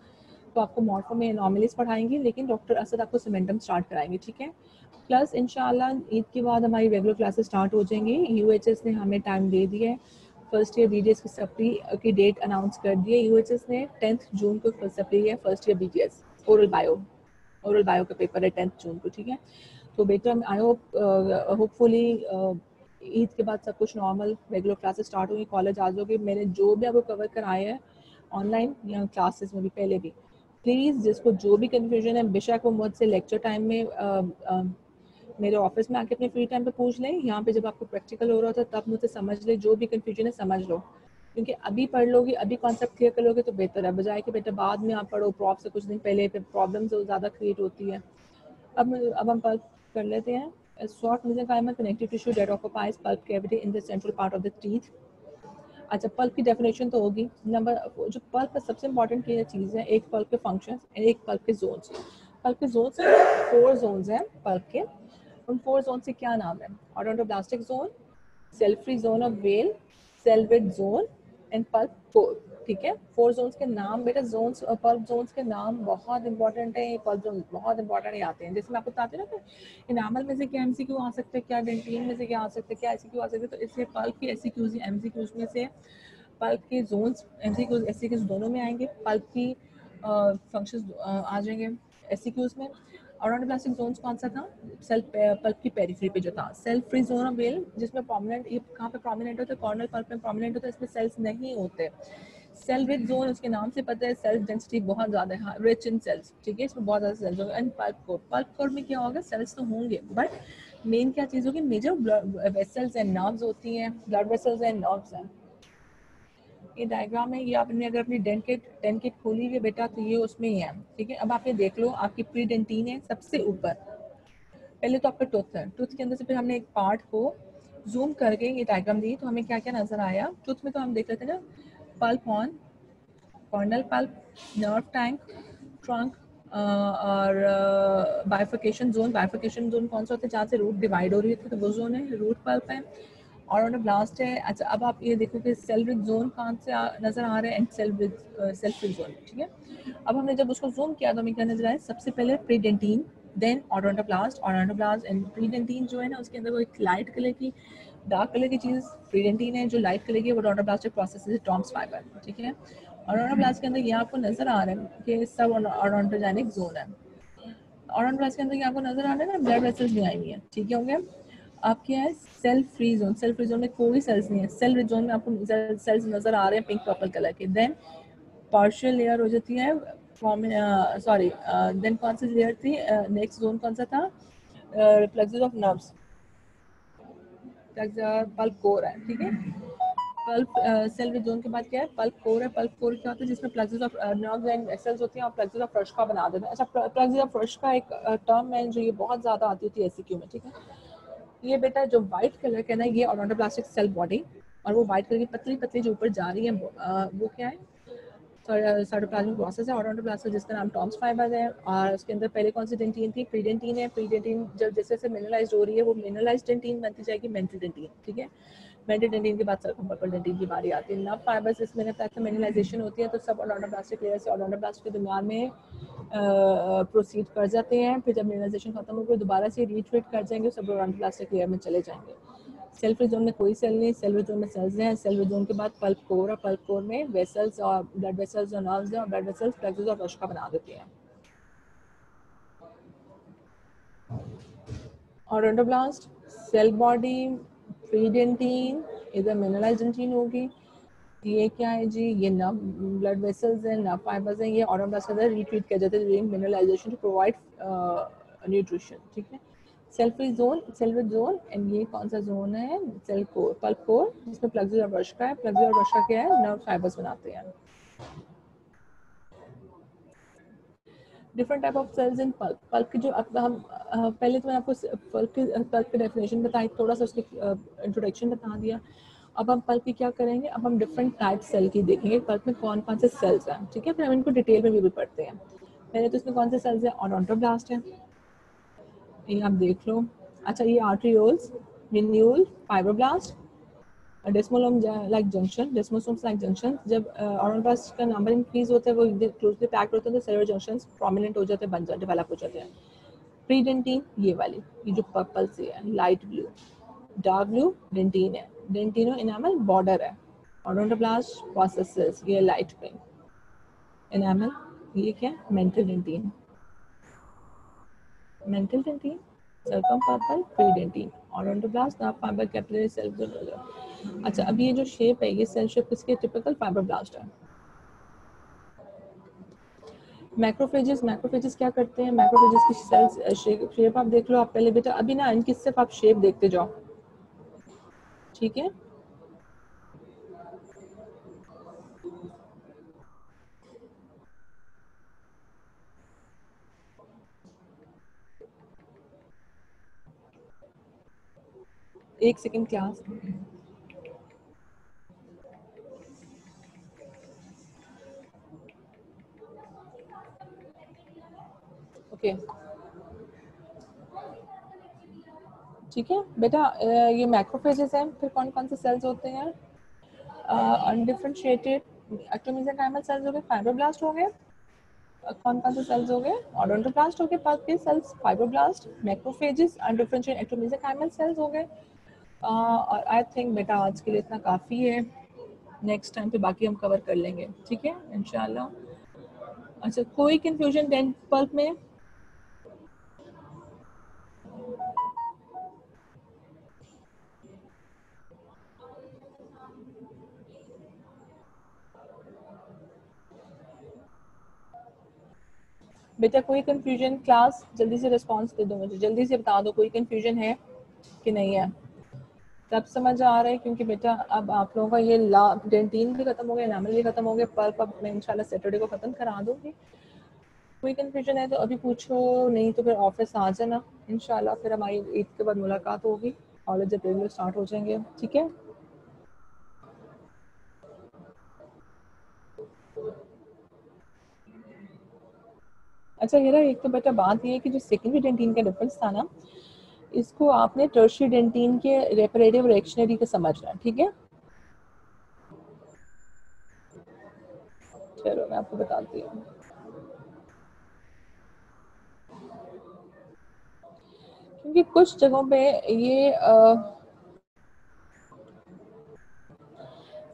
तो आपको मॉर्फो में एनॉमलीज पढ़ाएंगी, लेकिन डॉक्टर असद आपको सीमेंटम स्टार्ट कराएंगे, ठीक है। प्लस इंशाल्लाह ईद के बाद हमारी रेगुलर क्लासेस स्टार्ट हो जाएंगी। यूएचएस ने हमें टाइम दे दिया है, फर्स्ट ईयर बीडीएस की सप्ली की डेट अनाउंस कर दी है। यूएचएस ने 10 जून को फर्स्ट सप्ली है, first year BDS oral bio का पेपर है 10 जून को, ठीक है। तो बेटा आई होप होपफुली ईद के बाद सब कुछ नॉर्मल रेगुलर क्लासेस स्टार्ट होंगी, कॉलेज आ जाओगे। मैंने जो भी आपको कवर कराए हैं ऑनलाइन या क्लासेस में भी पहले भी, प्लीज़ जिसको जो भी कन्फ्यूजन है बेशक वो मुझसे लेक्चर टाइम में मेरे ऑफिस में आके अपने फ्री टाइम पे पूछ लें। यहाँ पे जब आपको प्रैक्टिकल हो रहा था तब मुझसे समझ ले, जो भी कन्फ्यूजन है समझ लो, क्योंकि अभी पढ़ लोगे, अभी कॉन्सेप्ट क्लियर कर लोगे तो बेहतर है, बजाय कि बेटा बाद में आप पढ़ो प्रॉप से कुछ दिन पहले, फिर प्रॉब्लम तो ज़्यादा क्रिएट होती है। अब हम पल्प कर लेते हैं। Short mesenchymal connective tissue that occupies pulp cavity in the central part of the teeth. अच्छा, पल्प की डेफिनेशन तो होगी। नंबर जो पल्प का सबसे इंपॉर्टेंट क्या चीज़ है, एक पल्प के फंक्शन, एक पल्प के जोन्स। पल्प के जोन्स 4 जोन्स हैं पल्प के। उन 4 जोन से क्या नाम है? Odontoblastic zone, cell free zone of Weil, cell with zone and pulp core, ठीक है। 4 जोन्स के नाम बेटा, जोन्स पल्प जोन्स के नाम बहुत इंपॉर्टेंट है। ये पल्प जोन बहुत इंपॉर्टेंट आते हैं, जैसे मैं आपको बताती हूँ ना कि इनामल में से क्या एमसीक्यू आ सकते हैं, क्या डेंटिन में से क्या आ सकते हैं, क्या एमसीक्यू आ सकते हैं, तो इसलिए पल्प की एमसीक्यूज में से पल्प के जोन्स एमसीक्यूज एससीक्यूज दोनों में आएंगे, पल्प की फंक्शंस आ जाएंगे एससीक्यूज में। ऑडोंटोप्लास्टिक जोन्स कौन सा था? सेल पल्प की पेरिफेरी पे जो था, cell free zone of Weil, जिसमें प्रोमिनेंट, ये कहाँ पे प्रोमिनेंट होता है? कॉर्नर पल्प में प्रोमिनेंट होता है, इसमें सेल्स नहीं होते। सेल रिच जोन, उसके नाम से पता है, सेल डेंसिटी बहुत ज़्यादा है, रिच इन सेल्स, ठीक है, इसमें बहुत ज़्यादा सेल्स होंगे। एंड पल्प कोर में क्या होगा? सेल्स तो होंगे, बट मेन क्या चीज़ होगी? Major blood vessels and nerves होती हैं, ब्लड वेसल्स एंड नर्व्स हैं। ये डायग्राम है, ये आपने अगर अपनी डेंट किट खोली है बेटा तो ये उसमें ही है, ठीक है। अब आप ये देख लो, आपकी प्री डेंटिन है सबसे ऊपर, पहले तो आपका टूथ है, टूथ के अंदर से फिर हमने एक पार्ट को जूम करके ये डायग्राम दी तो हमें क्या क्या नजर आया। टूथ में तो हम देख रहे थे ना, pulp on, Cornell pulp, nerve tank, trunk और बाइफिकेशन जोन। बाइफिकेशन जोन कौन सा होता है? जहाँ से रूट डिवाइड हो रही है तो वो जोन है, रूट पल्प है। ऑडोंटोब्लास्ट है। अच्छा, अब आप ये देखो कि सेल रिच जोन कहाँ से नजर आ रहे हैं, एंड सेल फ्री जोन, ठीक है। अब हमने जब उसको जूम किया तो हमें क्या नजर आया? सबसे पहले प्रीडेंटिन, देन ऑडोंटोब्लास्ट एंड प्रीडेंटिन जो है ना, उसके अंदर वो एक लाइट कलर की, डार्क कलर की चीज प्रीडेंटिन है, जो लाइट कलर की है वो ऑडोंटोब्लास्टिक प्रोसेस है, टॉम्स फाइबर, ठीक है। ऑडोंटोब्लास्ट के अंदर ये आपको नजर आ रहा है कि सब ऑडोंटोजेनिक जोन है। ऑडोंटोब्लास्ट के अंदर ये आपको नजर आ रहा है ना, ब्लड वेसल्स भी आई हुई है, ठीक है, हो गया। आप क्या है? Cell free zone, cell free zone में कोई सेल्स नहीं है। सेल रिच जोन में आपको सेल्स नजर आ रहे हैं पिंक पर्पल कलर के। देन पार्शियल लेयर हो जाती है, सॉरी, देन कौन सी लेयर थी? नेक्स्ट जोन कौन सा था? Plexus of nerves, pulp core है, ठीक है। पल्प सेल रिच जोन के बाद क्या है? पल्प कोर है। पल्प कोर क्या होता है? जिसमें plexus of nerves and vessels होती हैं और प्लेक्सस ऑफ फ्रस्का बना देते हैं। अच्छा, प्लेक्सस ऑफ फ्रस्का एक टर्म है जो ये बहुत ज्यादा आती होती है एससीक्यू में, ठीक है। ये बेटा जो व्हाइट कलर का ना, ये ऑडोंटोप्लास्टिक सेल बॉडी, और वो व्हाइट कलर की पतली पतली जो ऊपर जा रही है वो क्या है? साइटोप्लाज्मिक प्रोसेस है ऑडोंटोप्लास्ट, जिसका नाम टॉम्स फाइबर है। और उसके अंदर पहले कौन सी डेंटिन थी? प्रीडेंटिन है। प्रीडेंटिन जब जैसे जैसे मिनरलाइज हो रही है, वो मिनरलाइज डेंटिन बनती जाएगी मेंटल डेंटिन, ठीक है। मेंटल डेंटिन के बाद सर्कमपर्पल डेंटिन की बारी आती है। नर्व फाइबर्स इसमें मिनरलाइजेशन होती है तो सब ऑडोंटोप्लास्टिक लेयर से ऑडोंटोप्लास्ट के दरमियान में प्रोसीड कर जाते हैं। फिर जब मिनरलाइजेशन खत्म हो गई दोबारा से रीट्रीट कर जाएंगे, सब ऑडोंटोप्लास्टिक लेयर में चले जाएंगे। सेल फ्री जोन में कोई सेल नहीं, सेल फ्री जोन में सेल्स हैं। सेल फ्री जोन के बाद पल्प कोर, और पल्प कोर में वेसल्स और ब्लड वेसल्स और नर्व्स हैं, और ब्लड वेसल्स प्लेक्सस और रश्का बना देती हैं। ऑडोंटोब्लास्ट, सेल बॉडी, प्रीडेंटिन, इधर मिनरलाइज्ड डेंटिन होगी। ये क्या है जी? ये नर्व ब्लड वेसल्स हैं, नर्व फाइबर्स हैं। ये ऑडोंटोब्लास्ट के अंदर रिट्रीट किया जाता है during mineralisation to provide nutrition, ठीक है। Cell free zone, cell rich zone, and ये कौन सा जोन है? सेल कोर, पल्प कोर, जिसमें प्लेक्सस और रश्का है। प्लेक्सस और रश्का क्या है? नर्व फाइबर्स बनाते हैं। Different type of cells in pulp. Pulp की जो अब हम पहले तो मैंने आपको पल्प की डेफिनेशन बताई, थोड़ा सा उसकी इंट्रोडक्शन बता दिया। अब हम पल्प की क्या करेंगे? अब हम डिफरेंट टाइप सेल की देखेंगे, पल्प में कौन कौन से सेल्स हैं, ठीक है। फिर हम इनको डिटेल में भी पढ़ते हैं। पहले तो इसमें कौन से सेल्स हैं? ऑडोंटोब्लास्ट है, ये आप देख लो। अच्छा, ये arterioles, venule, fibroblast, desmosome like junction, desmosomes like junction. जब ऑडोंटोब्लास्ट का नंबर इंक्रीज होता है, वो क्लोजली पैक्ड होते हैं तो सेलुलर जंक्शंस प्रोमिनेंट हो जाते हैं, बन जाते, डेवलप हो जाते हैं। प्रीडेंटिन, ये वाली, ये जो पर्पल से है, light blue, dark blue dentin है। डेंटिनो इनामल बॉर्डर है। ऑडोंटोब्लास्ट प्रोसेसेस, ये लाइट पिंक इनामल, ये क्या? Mantle dentin, mantle dentin, circumpulpal, predentin, odontoblast, nerve fibre, capillary cell. अच्छा, अब ये जो शेप है, ये सेल शेप किसके टिपिकल? फाइब्रोब्लास्ट है। मैक्रोफेजेस, मैक्रोफेजेस क्या करते हैं? मैक्रोफेजेस की सेल्स शेप आप देख लो। आप पहले बेटा अभी ना इनकी सिर्फ आप शेप देखते जाओ, ठीक है। एक सेकंड क्लास। ओके, ठीक है बेटा, ये मैक्रोफेजेस हैं। फिर कौन कौन से सेल्स होते हैं? अनडिफरेंशिएटेड एक्टोमेसेंकाइमल सेल्स हो गए, फाइब्रोब्लास्ट हो गए। कौन कौन से सेल्स हो गए? ऑडोंटोब्लास्ट हो गए, पल्प के cells, fibroblast, macrophages, undifferentiated ectomesenchymal cells हो गए। और आई थिंक बेटा आज के लिए इतना काफ़ी है। नेक्स्ट टाइम पे बाकी हम कवर कर लेंगे, ठीक है इंशाल्लाह। अच्छा, कोई कंफ्यूजन डेंट पल्प में? बेटा कोई कंफ्यूजन? क्लास जल्दी से रिस्पांस दे दो, मुझे जल्दी से बता दो कोई कंफ्यूजन है कि नहीं है। तब समझ आ रहा है क्योंकि बेटा अब आप लोगों का ये डेंटीन भी खत्म हो गया, एनामल भी खत्म हो गया, पल्प अब मैं इंशाल्लाह सैटरडे को खत्म करा दूंगी। कोई कंफ्यूजन है तो अभी पूछो, नहीं तो फिर ऑफिस आ जाना इंशाल्लाह, फिर हमारी ईद के बाद मुलाकात होगी, कॉलेज जब रेगुलर स्टार्ट हो जाएंगे, ठीक है। अच्छा हीरा, एक तो बेटा बात ये है कि जो सेकेंडरी डेंटीन का डिफरेंस था ना, इसको आपने टर्शियरी डेंटीन के रेपरेटिव रिएक्शनरी का समझना है, ठीक है। चलो मैं आपको बताती हूँ। क्योंकि कुछ जगहों पे ये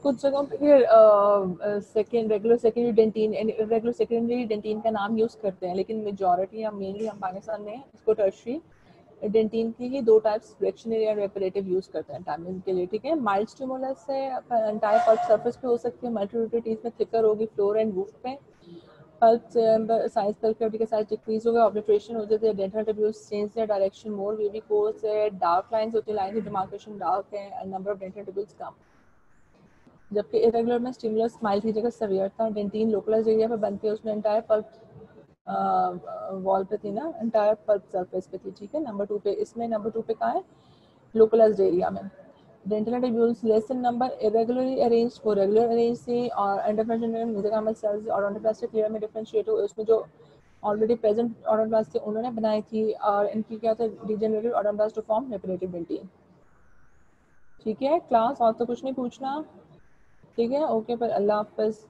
कुछ जगहों पे regular secondary dentine regular secondary dentine का नाम यूज करते हैं, लेकिन मेजॉरिटी या मेनली हम पाकिस्तान में इसको टर्शियरी डेंटीन की ही दो टाइप्स, रिएक्शनरी और रेपरेटिव यूज करते हैं टाइमिंग के लिए, ठीक है। माइल्ड स्टिमुलस से एंटायर पल्प सरफेस पे हो सकती है, मल्टीरोटेटीज में थिकर होगी फ्लोर एंड रूफ पे, पल्प साइज पल्प कैविटी का साइज डिक्रीज होगा, ऑब्लिटरेशन हो जाती है, dental tubules change their direction more, wavy course है, डार्क लाइंस होती है, लाइन ऑफ डिमार्केशन डार्क है, नंबर ऑफ डेंटल ट्यूब्यूल्स कम। जबकि इरेगुलर में स्टिमुलस माइल्ड की जगह सवियर था, डेंटीन लोकलाइज्ड एरिया पे बनती है, उसमें एंटायर पल्प वॉल पे थी ना, एंटायर पल्प सरफेस पे थी, ठीक है। नंबर 2 पे, इसमें नंबर 2 पे कहाँ है, लोकलाइज्ड एरिया में। Dental tubules less in number, irregularly arranged वो रेगुलर अरेंज थी, और एंडोफिजियल मेसेंचिमल सेल्स और ओडोंटोप्लास्टिक लेयर में डिफरेंशिएट हुए, उसमें जो ऑलरेडी प्रेजेंट ओडोंटोप्लास्ट थे उन्होंने बनाई थी, और इनकी क्या था, degenerative ओडोंटोप्लास्ट to form reparative dentin, ठीक है। क्लास और तो कुछ नहीं पूछना, ठीक है, ओके, पर अल्लाह हाफिज़।